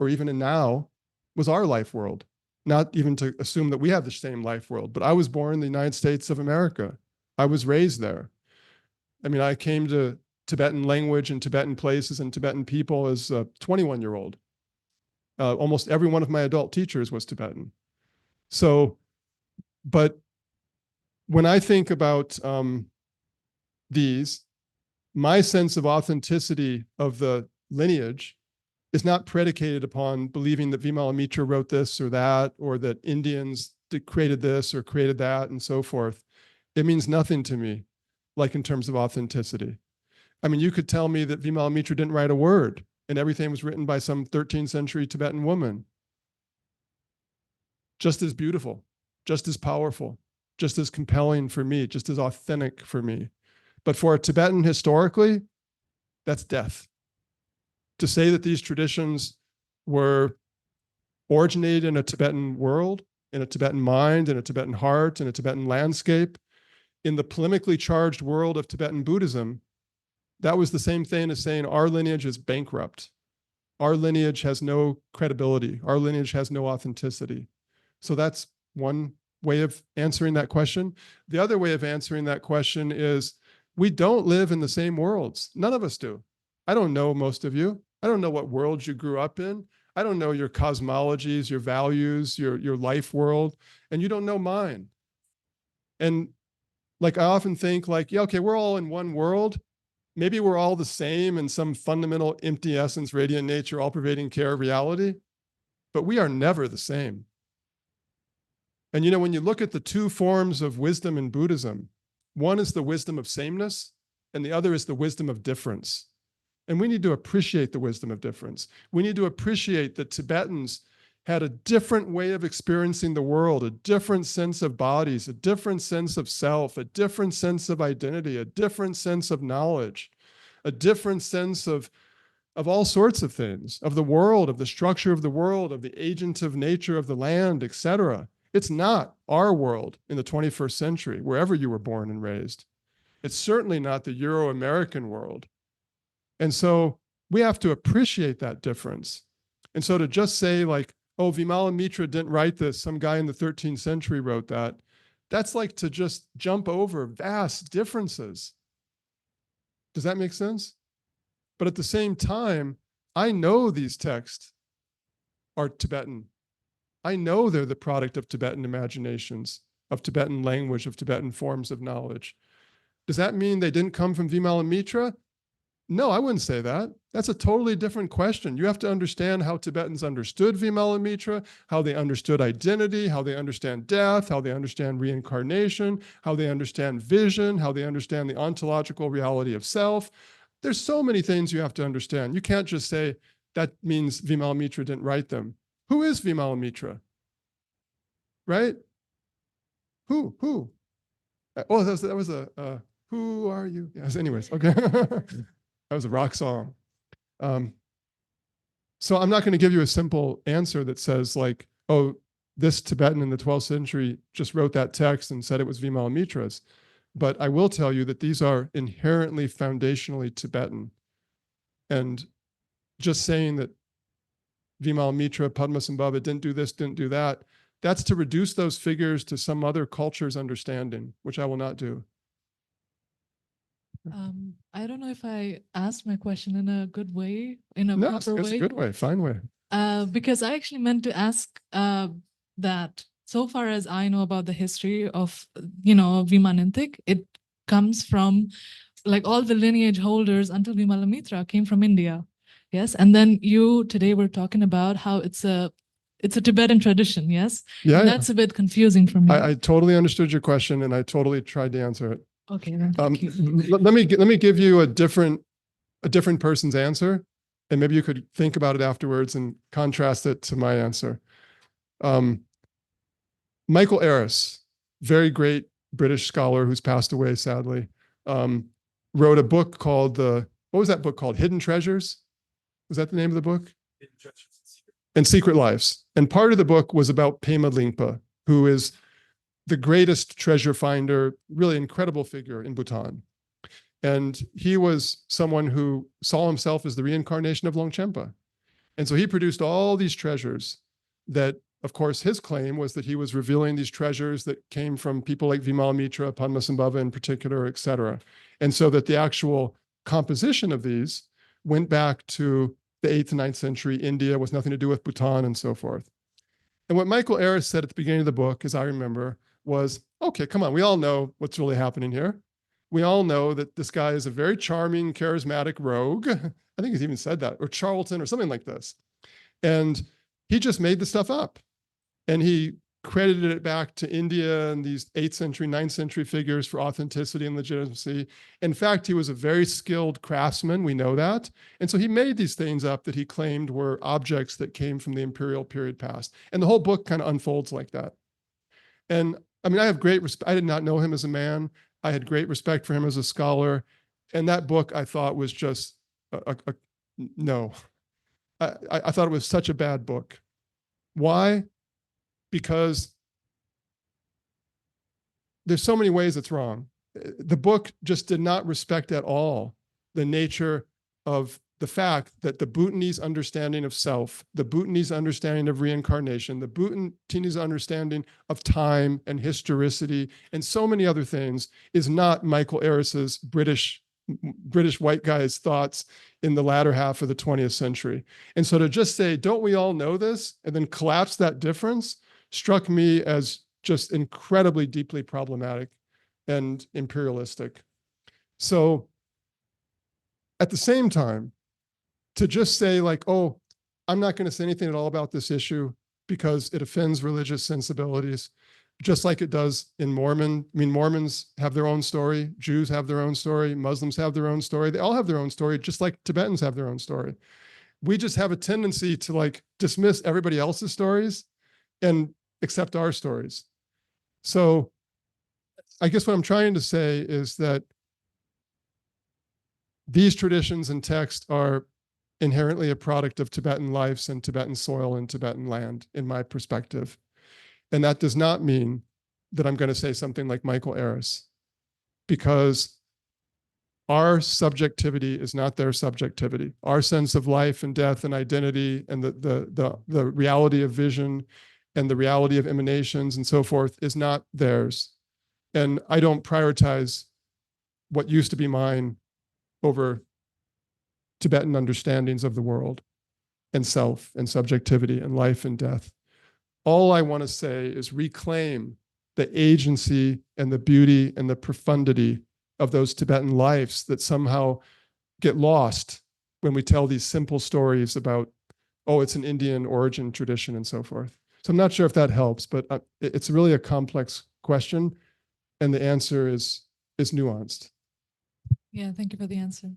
or even in now was our life world. Not even to assume that we have the same life world, but I was born in the United States of America. I was raised there. I mean, I came to Tibetan language and Tibetan places and Tibetan people as a 21-year-old. Almost every one of my adult teachers was Tibetan. So, but when I think about these, my sense of authenticity of the lineage is not predicated upon believing that Vimalamitra wrote this or that, or that Indians created this or created that and so forth. It means nothing to me, like in terms of authenticity. I mean, you could tell me that Vimalamitra didn't write a word and everything was written by some 13th century Tibetan woman. Just as beautiful, just as powerful, just as compelling for me, just as authentic for me. But for a Tibetan historically, that's death. To say that these traditions were originated in a Tibetan world, in a Tibetan mind, in a Tibetan heart, in a Tibetan landscape, in the polemically charged world of Tibetan Buddhism, that was the same thing as saying our lineage is bankrupt. Our lineage has no credibility. Our lineage has no authenticity. So that's one way of answering that question. The other way of answering that question is we don't live in the same worlds. None of us do. I don't know most of you. I don't know what worlds you grew up in. I don't know your cosmologies, your values, your life world, and you don't know mine. And like, I often think like, yeah, okay, we're all in one world. Maybe we're all the same in some fundamental empty essence, radiant nature, all pervading care of reality, but we are never the same. And you know, when you look at the two forms of wisdom in Buddhism, one is the wisdom of sameness and the other is the wisdom of difference. And we need to appreciate the wisdom of difference. We need to appreciate that Tibetans had a different way of experiencing the world, a different sense of bodies, a different sense of self, a different sense of identity, a different sense of knowledge, a different sense of all sorts of things, of the world, of the structure of the world, of the agent of nature of the land, etc. It's not our world in the 21st century, wherever you were born and raised. It's certainly not the Euro-American world. And so we have to appreciate that difference. And so to just say like, oh, Vimalamitra didn't write this, some guy in the 13th century wrote that, that's like to just jump over vast differences. Does that make sense? But at the same time, I know these texts are Tibetan. I know they're the product of Tibetan imaginations, of Tibetan language, of Tibetan forms of knowledge. Does that mean they didn't come from Vimalamitra? No, I wouldn't say that. That's a totally different question. You have to understand how Tibetans understood Vimalamitra, how they understood identity, how they understand death, how they understand reincarnation, how they understand vision, how they understand the ontological reality of self. There's so many things you have to understand. You can't just say that means Vimalamitra didn't write them. Who is Vimalamitra? Right? Who? Oh, that was a who are you? Yes, anyways, okay. That was a rock song. So I'm not going to give you a simple answer that says like, oh, this Tibetan in the 12th century just wrote that text and said it was Vimalamitra's. But I will tell you that these are inherently foundationally Tibetan. And just saying that Vimalamitra, Padmasambhava didn't do this, didn't do that, that's to reduce those figures to some other culture's understanding, which I will not do. I don't know if I asked my question in a good way, in a No, proper it's way. a good way, fine way. Because I actually meant to ask that so far as I know about the history of, Vimananthik, it comes from like all the lineage holders until Vimalamitra came from India. Yes. And then you today were talking about how it's a Tibetan tradition. Yes. Yeah, And that's a bit confusing for me. I totally understood your question and I totally tried to answer it. Okay. Then thank you. Let me give you a different person's answer, and maybe you could think about it afterwards and contrast it to my answer. Michael Eris, very great British scholar who's passed away sadly, wrote a book called what was that book called? Hidden Treasures? Was that the name of the book? Hidden Treasures and Secret Lives. And part of the book was about Pema Lingpa, who is the greatest treasure finder, really incredible figure in Bhutan. And he was someone who saw himself as the reincarnation of Longchenpa. And so he produced all these treasures that, of course, his claim was that he was revealing these treasures that came from people like Vimalamitra, Padmasambhava in particular, et cetera. And so that the actual composition of these went back to the 8th and 9th century India, with nothing to do with Bhutan and so forth. And what Michael Eris said at the beginning of the book, as I remember, was, okay, come on, we all know what's really happening here. We all know that this guy is a very charming, charismatic rogue. I think he's even said that, or charlatan or something like this. And he just made the stuff up. And he credited it back to India and these 8th century, 9th century figures for authenticity and legitimacy. In fact, he was a very skilled craftsman, we know that. And so he made these things up that he claimed were objects that came from the imperial period past. And the whole book kind of unfolds like that. And I mean, I have great respect. I did not know him as a man. I had great respect for him as a scholar. And that book I thought was just, no. I thought it was such a bad book. Why? Because there's so many ways it's wrong. The book just did not respect at all the nature of the fact that the Bhutanese understanding of self, the Bhutanese understanding of reincarnation, the Bhutanese understanding of time and historicity, and so many other things is not Michael Eris's British white guy's thoughts in the latter half of the 20th century. And so to just say, don't we all know this? And then collapse that difference struck me as just incredibly deeply problematic and imperialistic. So at the same time, to just say like, oh, I'm not going to say anything at all about this issue because it offends religious sensibilities, just like it does in Mormon. I mean, Mormons have their own story, Jews have their own story, Muslims have their own story. They all have their own story, just like Tibetans have their own story. We just have a tendency to like dismiss everybody else's stories and accept our stories. So I guess what I'm trying to say is that these traditions and texts are inherently a product of Tibetan lives and Tibetan soil and Tibetan land, in my perspective. And that does not mean that I'm going to say something like Michael Eris, because our subjectivity is not their subjectivity. Our sense of life and death and identity and the reality of vision and the reality of emanations and so forth is not theirs. And I don't prioritize what used to be mine over Tibetan understandings of the world and self and subjectivity and life and death. All I want to say is reclaim the agency and the beauty and the profundity of those Tibetan lives that somehow get lost when we tell these simple stories about, oh, it's an Indian origin tradition and so forth. So I'm not sure if that helps, but it's really a complex question, and the answer is nuanced. Yeah, thank you for the answer.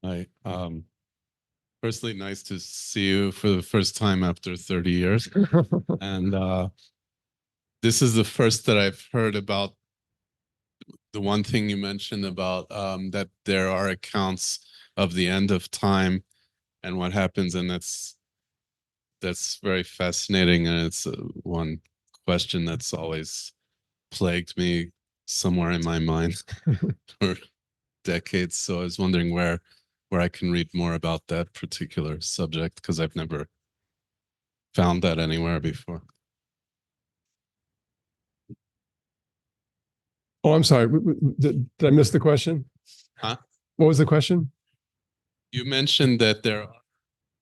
Hi. Firstly, nice to see you for the first time after 30 years. And this is the first that I've heard about the one thing you mentioned about that there are accounts of the end of time and what happens, and that's very fascinating, and it's one question that's always plagued me somewhere in my mind for decades. So I was wondering where I can read more about that particular subject, because I've never found that anywhere before. Oh, I'm sorry. Did I miss the question? Huh? What was the question? You mentioned that there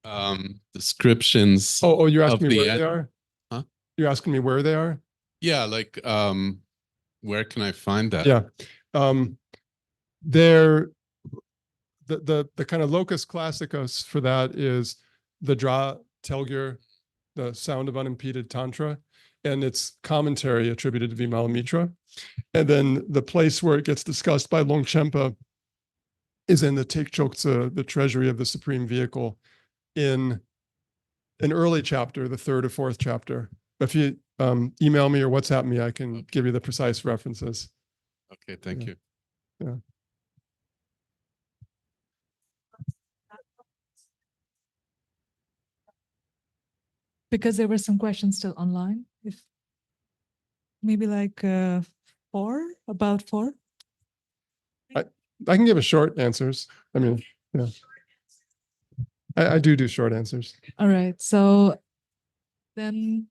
are descriptions. Oh, you're asking of me the where end. they are? Huh? You're asking me where they are? Yeah, like where can I find that? Yeah. They're the kind of locus classicus for that is the Dra Telgyur, the Sound of Unimpeded Tantra, and its commentary attributed to Vimalamitra. And then the place where it gets discussed by Longchenpa is in the Tekchoktsa, the Treasury of the Supreme Vehicle, in an early chapter, the third or fourth chapter. If you email me or WhatsApp me, I can give you the precise references. Okay, thank you. Yeah. Because there were some questions still online. If maybe like about four. I can give a short answers. I mean, yeah. I do short answers. All right. So then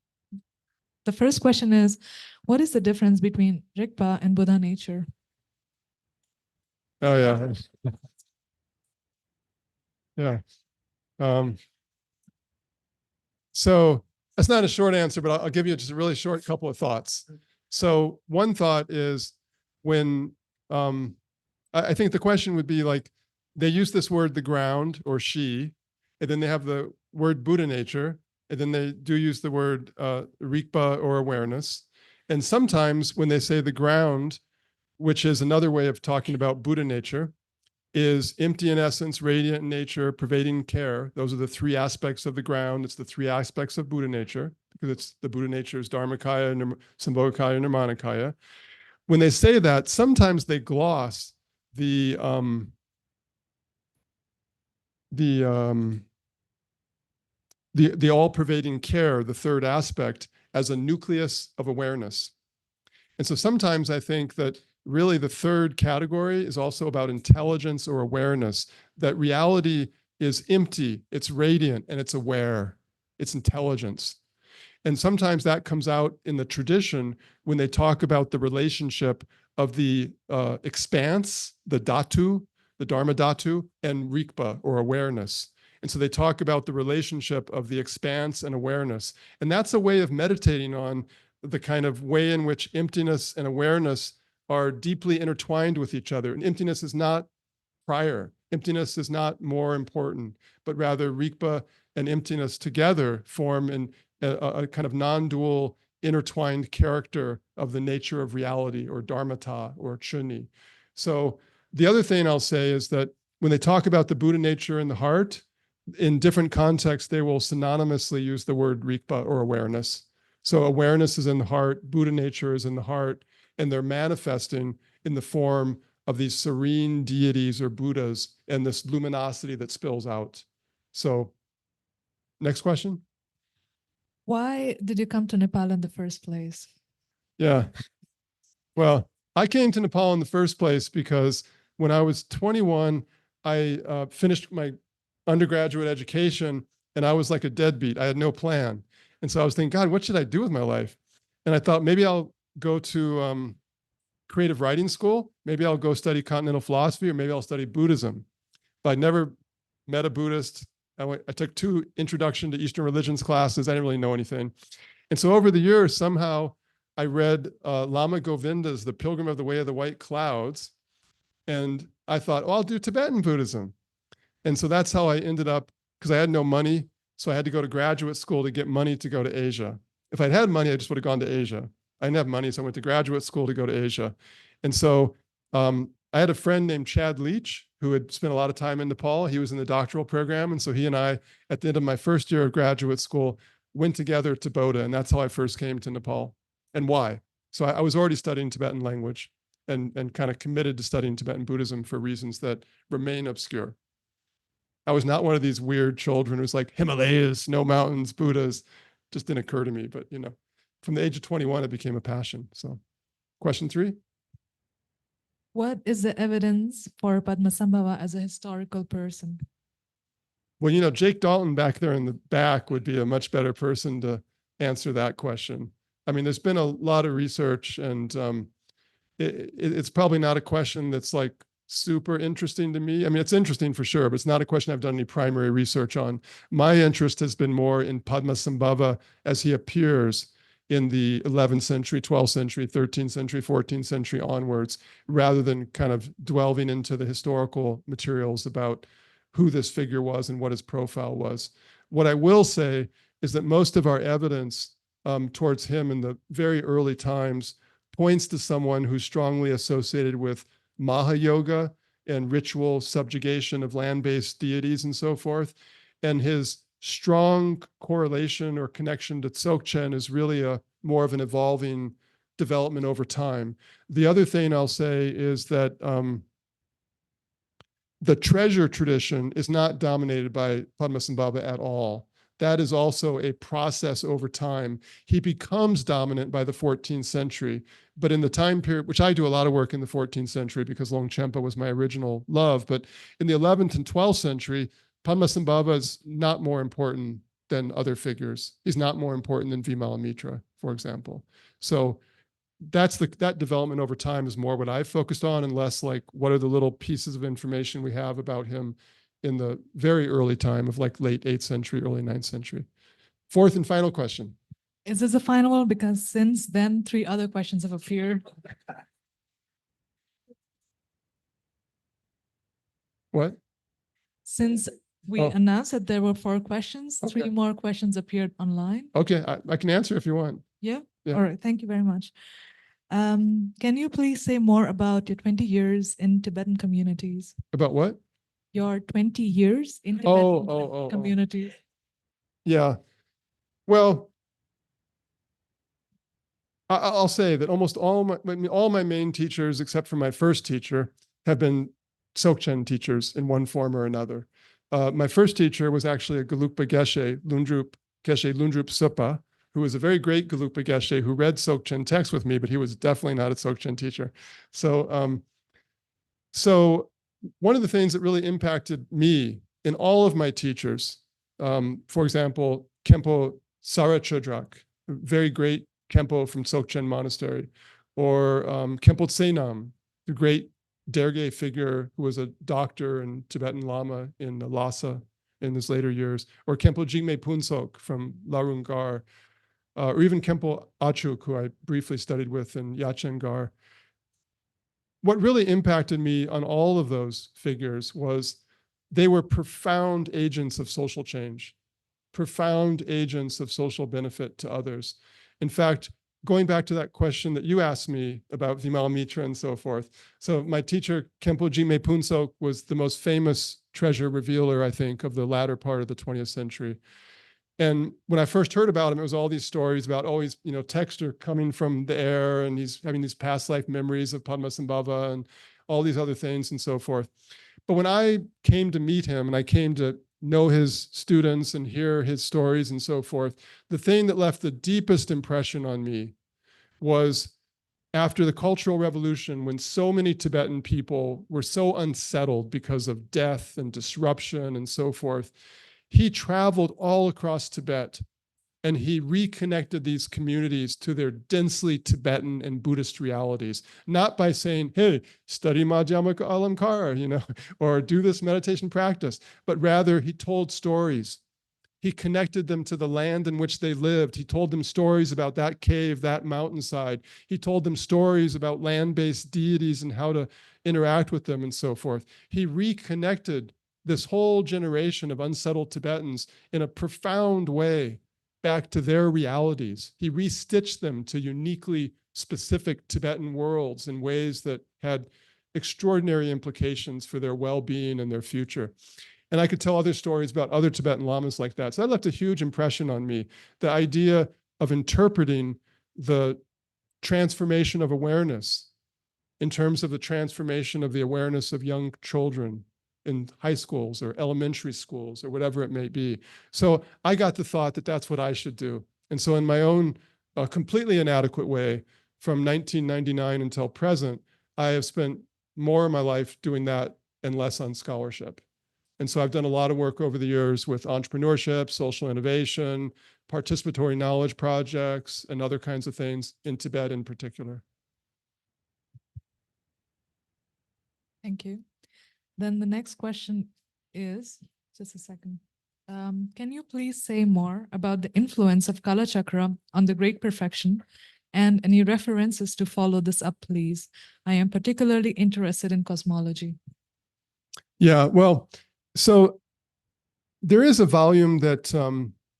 the first question is, what is the difference between Rigpa and Buddha nature? Oh, yeah. Yeah. So that's not a short answer, but I'll give you just a really short couple of thoughts. So one thought is when I think the question would be like, they use this word, the ground or she, and then they have the word Buddha nature, and then they do use the word Rigpa or awareness. And sometimes when they say the ground, which is another way of talking about Buddha nature, is empty in essence, radiant in nature, pervading care. Those are the three aspects of the ground. It's the three aspects of Buddha nature. because it's the Buddha natures, Dharmakaya, Sambhogakaya, Nirmanakaya. When they say that, sometimes they gloss the all-pervading care, the third aspect, as a nucleus of awareness. And so sometimes I think that really the third category is also about intelligence or awareness, that reality is empty, it's radiant, and it's aware, it's intelligence. And sometimes that comes out in the tradition when they talk about the relationship of the expanse, the dhatu, the dharma dhatu, and rikpa, or awareness. And so they talk about the relationship of the expanse and awareness. And that's a way of meditating on the kind of way in which emptiness and awareness are deeply intertwined with each other. And emptiness is not prior. Emptiness is not more important, but rather rikpa and emptiness together form a kind of non-dual intertwined character of the nature of reality, or dharmata, or chuni. So the other thing I'll say is that when they talk about the Buddha nature in the heart, in different contexts, they will synonymously use the word rikpa, or awareness. So awareness is in the heart, Buddha nature is in the heart, and they're manifesting in the form of these serene deities or Buddhas and this luminosity that spills out. So next question. Why did you come to Nepal in the first place? Yeah. Well, I came to Nepal in the first place because when I was 21, I finished my undergraduate education and I was like a deadbeat. I had no plan. And so I was thinking, God, what should I do with my life? And I thought maybe I'll go to creative writing school. Maybe I'll go study continental philosophy, or maybe I'll study Buddhism. But I never met a Buddhist. I took 2 introduction to Eastern religions classes. I didn't really know anything. And so over the years, somehow I read Lama Govinda's The Pilgrim of the Way of the White Clouds. And I thought, oh, I'll do Tibetan Buddhism. And so that's how I ended up, because I had no money. So I had to go to graduate school to get money to go to Asia. If I'd had money, I just would have gone to Asia. I didn't have money, so I went to graduate school to go to Asia. And so I had a friend named Chad Leach who had spent a lot of time in Nepal. He was in the doctoral program. And so he and I, at the end of my first year of graduate school, went together to Bodha. And that's how I first came to Nepal. And why? So I was already studying Tibetan language and kind of committed to studying Tibetan Buddhism for reasons that remain obscure. I was not one of these weird children who's like, Himalayas, no mountains, Buddhas. Just didn't occur to me. But, you know, from the age of 21, it became a passion. So question 3. What is the evidence for Padmasambhava as a historical person? Well, you know, Jake Dalton back there in the back would be a much better person to answer that question. I mean, there's been a lot of research, and it's probably not a question that's like super interesting to me. I mean, it's interesting for sure, but it's not a question I've done any primary research on. My interest has been more in Padmasambhava as he appears in the 11th century, 12th century, 13th century, 14th century onwards, rather than kind of delving into the historical materials about who this figure was and what his profile was. What I will say is that most of our evidence towards him in the very early times points to someone who's strongly associated with Maha Yoga and ritual subjugation of land-based deities and so forth. And his strong correlation or connection to Dzogchen is really more of an evolving development over time. The other thing I'll say is that the treasure tradition is not dominated by Padmasambhava at all. That is also a process over time. He becomes dominant by the 14th century, but in the time period, which I do a lot of work in the 14th century because Longchenpa was my original love, but in the 11th and 12th century, Padmasambhava is not more important than other figures. He's not more important than Vimalamitra, for example. So that development over time is more what I've focused on, and less like what are the little pieces of information we have about him in the very early time of like late 8th century, early 9th century. 4th and final question. Is this the final one? Because since then, 3 other questions have appeared. What? Since we Oh. announced that there were 4 questions, Okay. 3 more questions appeared online. Okay, I can answer if you want. Yeah? Yeah. All right. Thank you very much. Can you please say more about your 20 years in Tibetan communities? About what? Your 20 years in Tibetan Oh. communities. Yeah. Well, I'll say that almost all my main teachers, except for my first teacher, have been Dzogchen teachers in one form or another. My first teacher was actually a Gelugpa Geshe, Geshe Lundrup Supa, who was a very great Gelugpa Geshe who read Dzogchen texts with me, but he was definitely not a Dzogchen teacher. So, so one of the things that really impacted me in all of my teachers, for example, Khenpo Sarachodrak, a very great Khenpo from Dzogchen Monastery, or Khenpo Tsenam, the great Derge figure who was a doctor and Tibetan Lama in Lhasa in his later years, or Khenpo Jigme Punsok from Larungar, or even Khenpo Achuk, who I briefly studied with in Yachengar. What really impacted me on all of those figures was they were profound agents of social change, profound agents of social benefit to others. In fact, going back to that question that you asked me about Vimalamitra and so forth. So my teacher, Khenpo Jigme Punsok, was the most famous treasure revealer, I think, of the latter part of the 20th century. And when I first heard about him, it was all these stories about, oh, he's, texts are coming from the air and he's having these past life memories of Padmasambhava and all these other things and so forth. But when I came to meet him and I came to know his students and hear his stories and so forth, the thing that left the deepest impression on me was after the Cultural Revolution, when so many Tibetan people were so unsettled because of death and disruption and so forth, he traveled all across Tibet and he reconnected these communities to their densely Tibetan and Buddhist realities, not by saying, hey, study Madhyamaka Alamkara, or do this meditation practice, but rather he told stories. He connected them to the land in which they lived. He told them stories about that cave, that mountainside. He told them stories about land-based deities and how to interact with them and so forth. He reconnected this whole generation of unsettled Tibetans in a profound way back to their realities. He restitched them to uniquely specific Tibetan worlds in ways that had extraordinary implications for their well-being and their future. And I could tell other stories about other Tibetan lamas like that. So that left a huge impression on me. The idea of interpreting the transformation of awareness in terms of the transformation of the awareness of young children in high schools or elementary schools or whatever it may be. So I got the thought that that's what I should do. And so in my own completely inadequate way, from 1999 until present, I have spent more of my life doing that and less on scholarship. And so I've done a lot of work over the years with entrepreneurship, social innovation, participatory knowledge projects, and other kinds of things in Tibet in particular. Thank you. Then the next question is, just a second. Can you please say more about the influence of Kala Chakra on the Great Perfection and any references to follow this up, please? I am particularly interested in cosmology. Yeah, well, so there is a volume that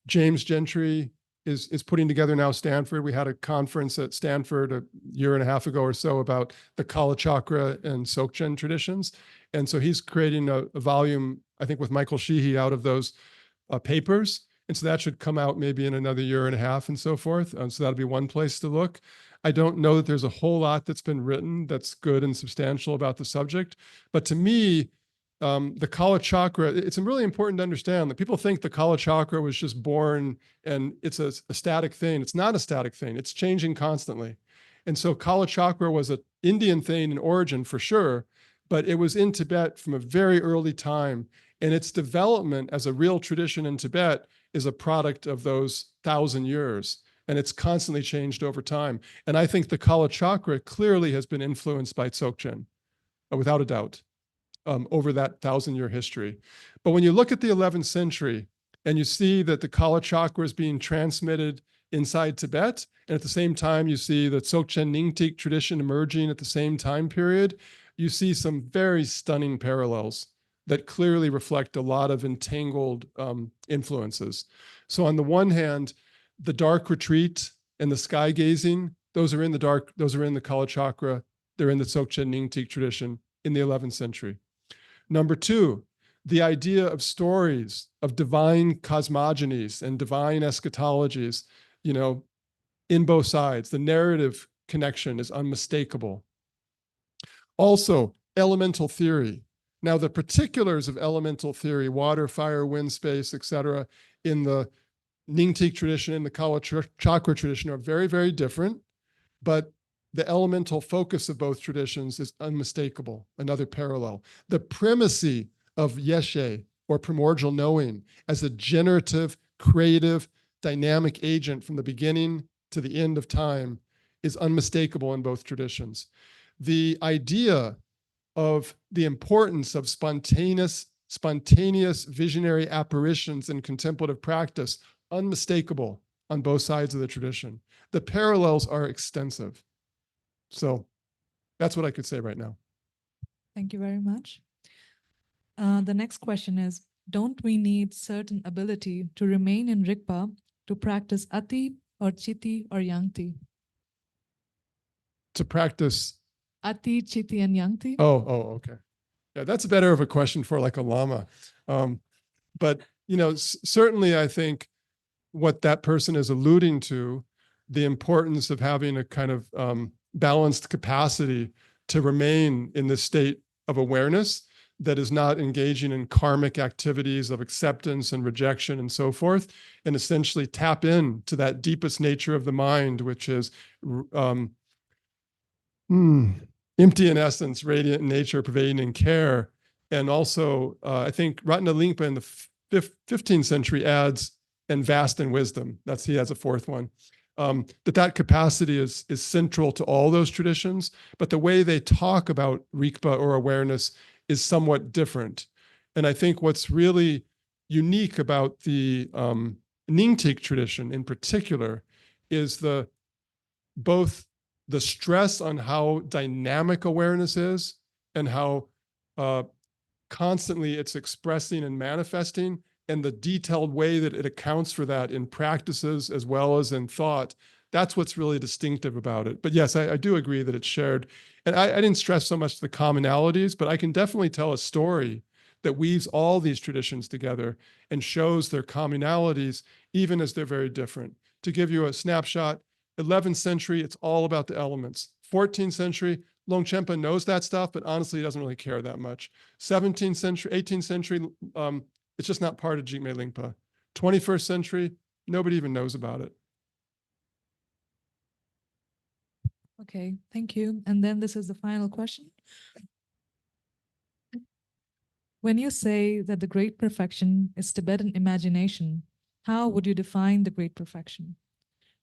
James Gentry is putting together now, Stanford. We had a conference at Stanford a year and a half ago or so about the Kala Chakra and Dzogchen traditions. And so he's creating a volume, I think with Michael Sheehy, out of those papers. And so that should come out maybe in another year and a half and so forth. So that'll be one place to look. I don't know that there's a whole lot that's been written that's good and substantial about the subject. But to me, the Kala Chakra, it's really important to understand that people think the Kala Chakra was just born and it's a static thing. It's not a static thing. It's changing constantly. And so Kala Chakra was an Indian thing in origin for sure, but it was in Tibet from a very early time. And its development as a real tradition in Tibet is a product of those 1,000 years. And it's constantly changed over time. And I think the Kala Chakra clearly has been influenced by Dzogchen, without a doubt. Over that 1,000-year history. But when you look at the 11th century and you see that the Kala Chakra is being transmitted inside Tibet, and at the same time you see the Dzogchen Nyingtik tradition emerging at the same time period, you see some very stunning parallels that clearly reflect a lot of entangled influences. So on the one hand, the dark retreat and the sky gazing, those are in the Kala Chakra, they're in the Dzogchen Nyingtik tradition in the 11th century. Number two, the idea of stories, of divine cosmogonies and divine eschatologies, in both sides. The narrative connection is unmistakable. Also, elemental theory. Now, the particulars of elemental theory, water, fire, wind, space, etc., in the Nyingtik tradition and the Kawa chakra tradition are very, very different, but the elemental focus of both traditions is unmistakable, another parallel. The primacy of Yeshe, or primordial knowing, as a generative, creative, dynamic agent from the beginning to the end of time is unmistakable in both traditions. The idea of the importance of spontaneous visionary apparitions in contemplative practice, unmistakable on both sides of the tradition. The parallels are extensive. So that's what I could say right now. Thank you very much. The next question is, don't we need certain ability to remain in Rigpa to practice Ati or Chiti or Yangti? To practice. Ati, Chiti, and Yangti? Oh, okay. Yeah, that's better of a question for like a lama. But, you know, certainly I think what that person is alluding to, the importance of having a kind of balanced capacity to remain in this state of awareness that is not engaging in karmic activities of acceptance and rejection and so forth, and essentially tap in to that deepest nature of the mind, which is empty in essence, radiant in nature, pervading in care. And also, I think Ratna Lingpa in the 15th century adds, and vast in wisdom. He has a fourth one. That capacity is central to all those traditions, but the way they talk about Rigpa or awareness is somewhat different. And I think what's really unique about the Nyingtik tradition in particular is both the stress on how dynamic awareness is and how constantly it's expressing and manifesting, and the detailed way that it accounts for that in practices as well as in thought. That's what's really distinctive about it. But yes, I do agree that it's shared. And I didn't stress so much the commonalities, but I can definitely tell a story that weaves all these traditions together and shows their commonalities, even as they're very different. To give you a snapshot, 11th century, it's all about the elements. 14th century, Longchenpa knows that stuff, but honestly, he doesn't really care that much. 17th century, 18th century, it's just not part of Jigme Lingpa. 21st century, nobody even knows about it. Okay, thank you. And then this is the final question. When you say that the great perfection is Tibetan imagination, how would you define the great perfection?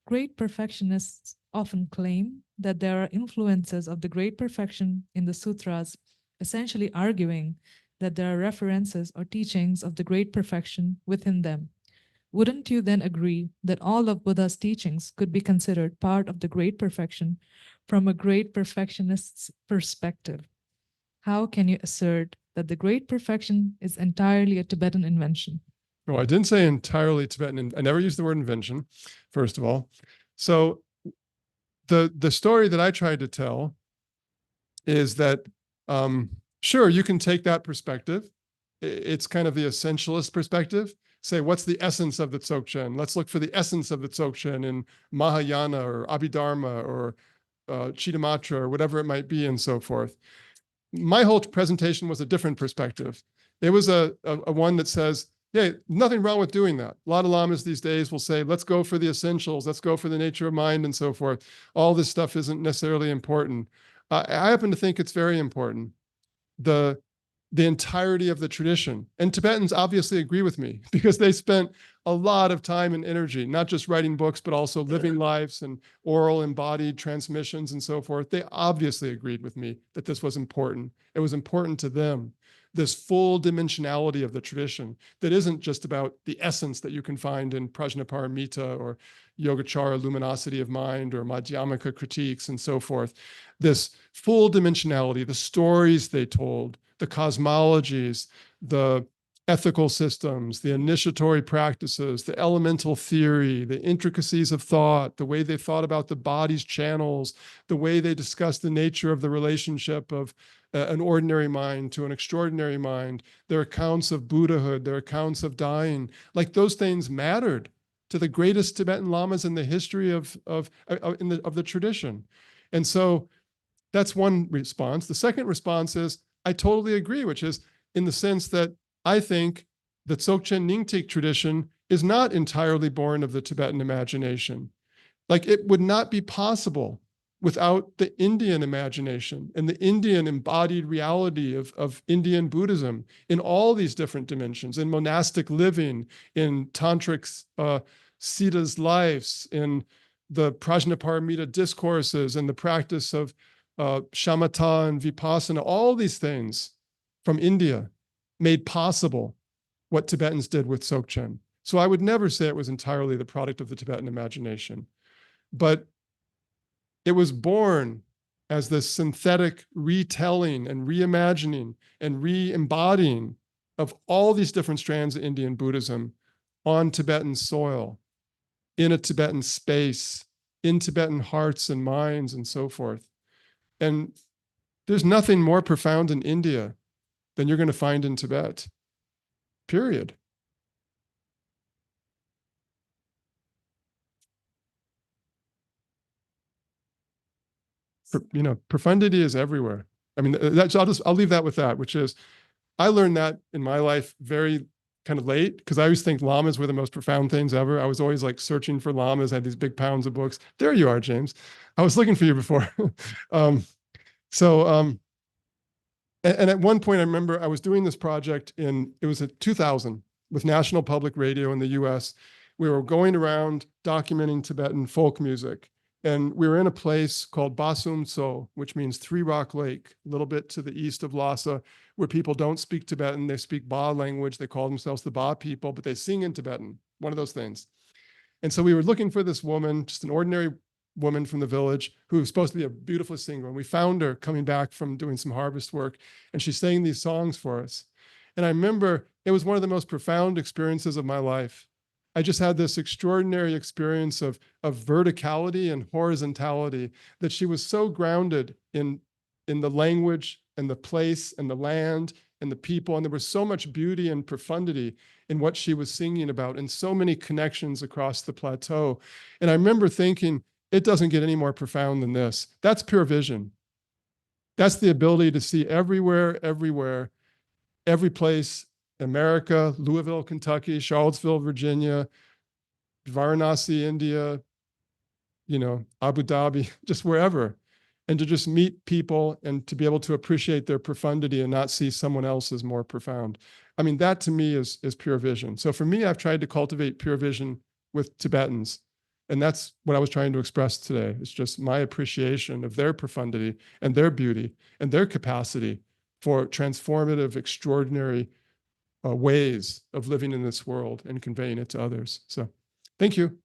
Great perfectionists often claim that there are influences of the great perfection in the sutras, essentially arguing that there are references or teachings of the great perfection within them. Wouldn't you then agree that all of Buddha's teachings could be considered part of the great perfection from a great perfectionist's perspective? How can you assert that the great perfection is entirely a Tibetan invention? Well, I didn't say entirely Tibetan. I never used the word invention, first of all. So the story that I tried to tell is that, sure, you can take that perspective. It's kind of the essentialist perspective. Say, what's the essence of the Dzogchen? Let's look for the essence of the Dzogchen in Mahayana or Abhidharma or Chittamatra or whatever it might be and so forth. My whole presentation was a different perspective. It was a one that says, yeah, nothing wrong with doing that. A lot of lamas these days will say, let's go for the essentials, let's go for the nature of mind and so forth. All this stuff isn't necessarily important. I happen to think it's very important. The entirety of the tradition. And Tibetans obviously agree with me because they spent a lot of time and energy, not just writing books, but also living lives and oral embodied transmissions and so forth. They obviously agreed with me that this was important. It was important to them. This full dimensionality of the tradition that isn't just about the essence that you can find in Prajnaparamita or Yogacara, luminosity of mind, or Madhyamaka critiques and so forth. This full dimensionality, the stories they told, the cosmologies, the ethical systems, the initiatory practices, the elemental theory, the intricacies of thought, the way they thought about the body's channels, the way they discussed the nature of the relationship of an ordinary mind to an extraordinary mind, their accounts of Buddhahood, their accounts of dying, like those things mattered to the greatest Tibetan lamas in the history of the tradition. And so that's one response. The second response is, I totally agree, which is in the sense that I think the Dzogchen Nyingtik tradition is not entirely born of the Tibetan imagination. Like, it would not be possible without the Indian imagination and the Indian embodied reality of Indian Buddhism in all these different dimensions, in monastic living, in tantric siddhas lives, in the Prajnaparamita discourses, and the practice of shamatha and vipassana. All these things from India made possible what Tibetans did with Dzogchen. So I would never say it was entirely the product of the Tibetan imagination, but it was born as this synthetic retelling and reimagining and re-embodying of all these different strands of Indian Buddhism on Tibetan soil, in a Tibetan space, in Tibetan hearts and minds and so forth. And there's nothing more profound in India than you're going to find in Tibet, period. You know, profundity is everywhere. I mean, I'll leave that with that, which is, I learned that in my life very kind of late, because I always think lamas were the most profound things ever. I was always like searching for lamas. I had these big pounds of books. There you are, James. I was looking for you before. And at one point, I remember I was doing this project it was at 2000 with National Public Radio in the US. We were going around documenting Tibetan folk music. And we were in a place called Basum Tso, which means Three Rock Lake, a little bit to the east of Lhasa, where people don't speak Tibetan. They speak Ba language. They call themselves the Ba people, but they sing in Tibetan, one of those things. And so we were looking for this woman, just an ordinary woman from the village, who was supposed to be a beautiful singer. And we found her coming back from doing some harvest work, and she sang these songs for us. And I remember it was one of the most profound experiences of my life. I just had this extraordinary experience of verticality and horizontality, that she was so grounded in the language and the place and the land and the people. And there was so much beauty and profundity in what she was singing about, and so many connections across the plateau. And I remember thinking, it doesn't get any more profound than this. That's pure vision. That's the ability to see everywhere, every place, America, Louisville, Kentucky, Charlottesville, Virginia, Varanasi, India, you know, Abu Dhabi, just wherever, and to just meet people and to be able to appreciate their profundity and not see someone else as more profound. I mean, that to me is pure vision. So for me, I've tried to cultivate pure vision with Tibetans, and that's what I was trying to express today. It's just my appreciation of their profundity and their beauty and their capacity for transformative, extraordinary ways of living in this world and conveying it to others. So thank you.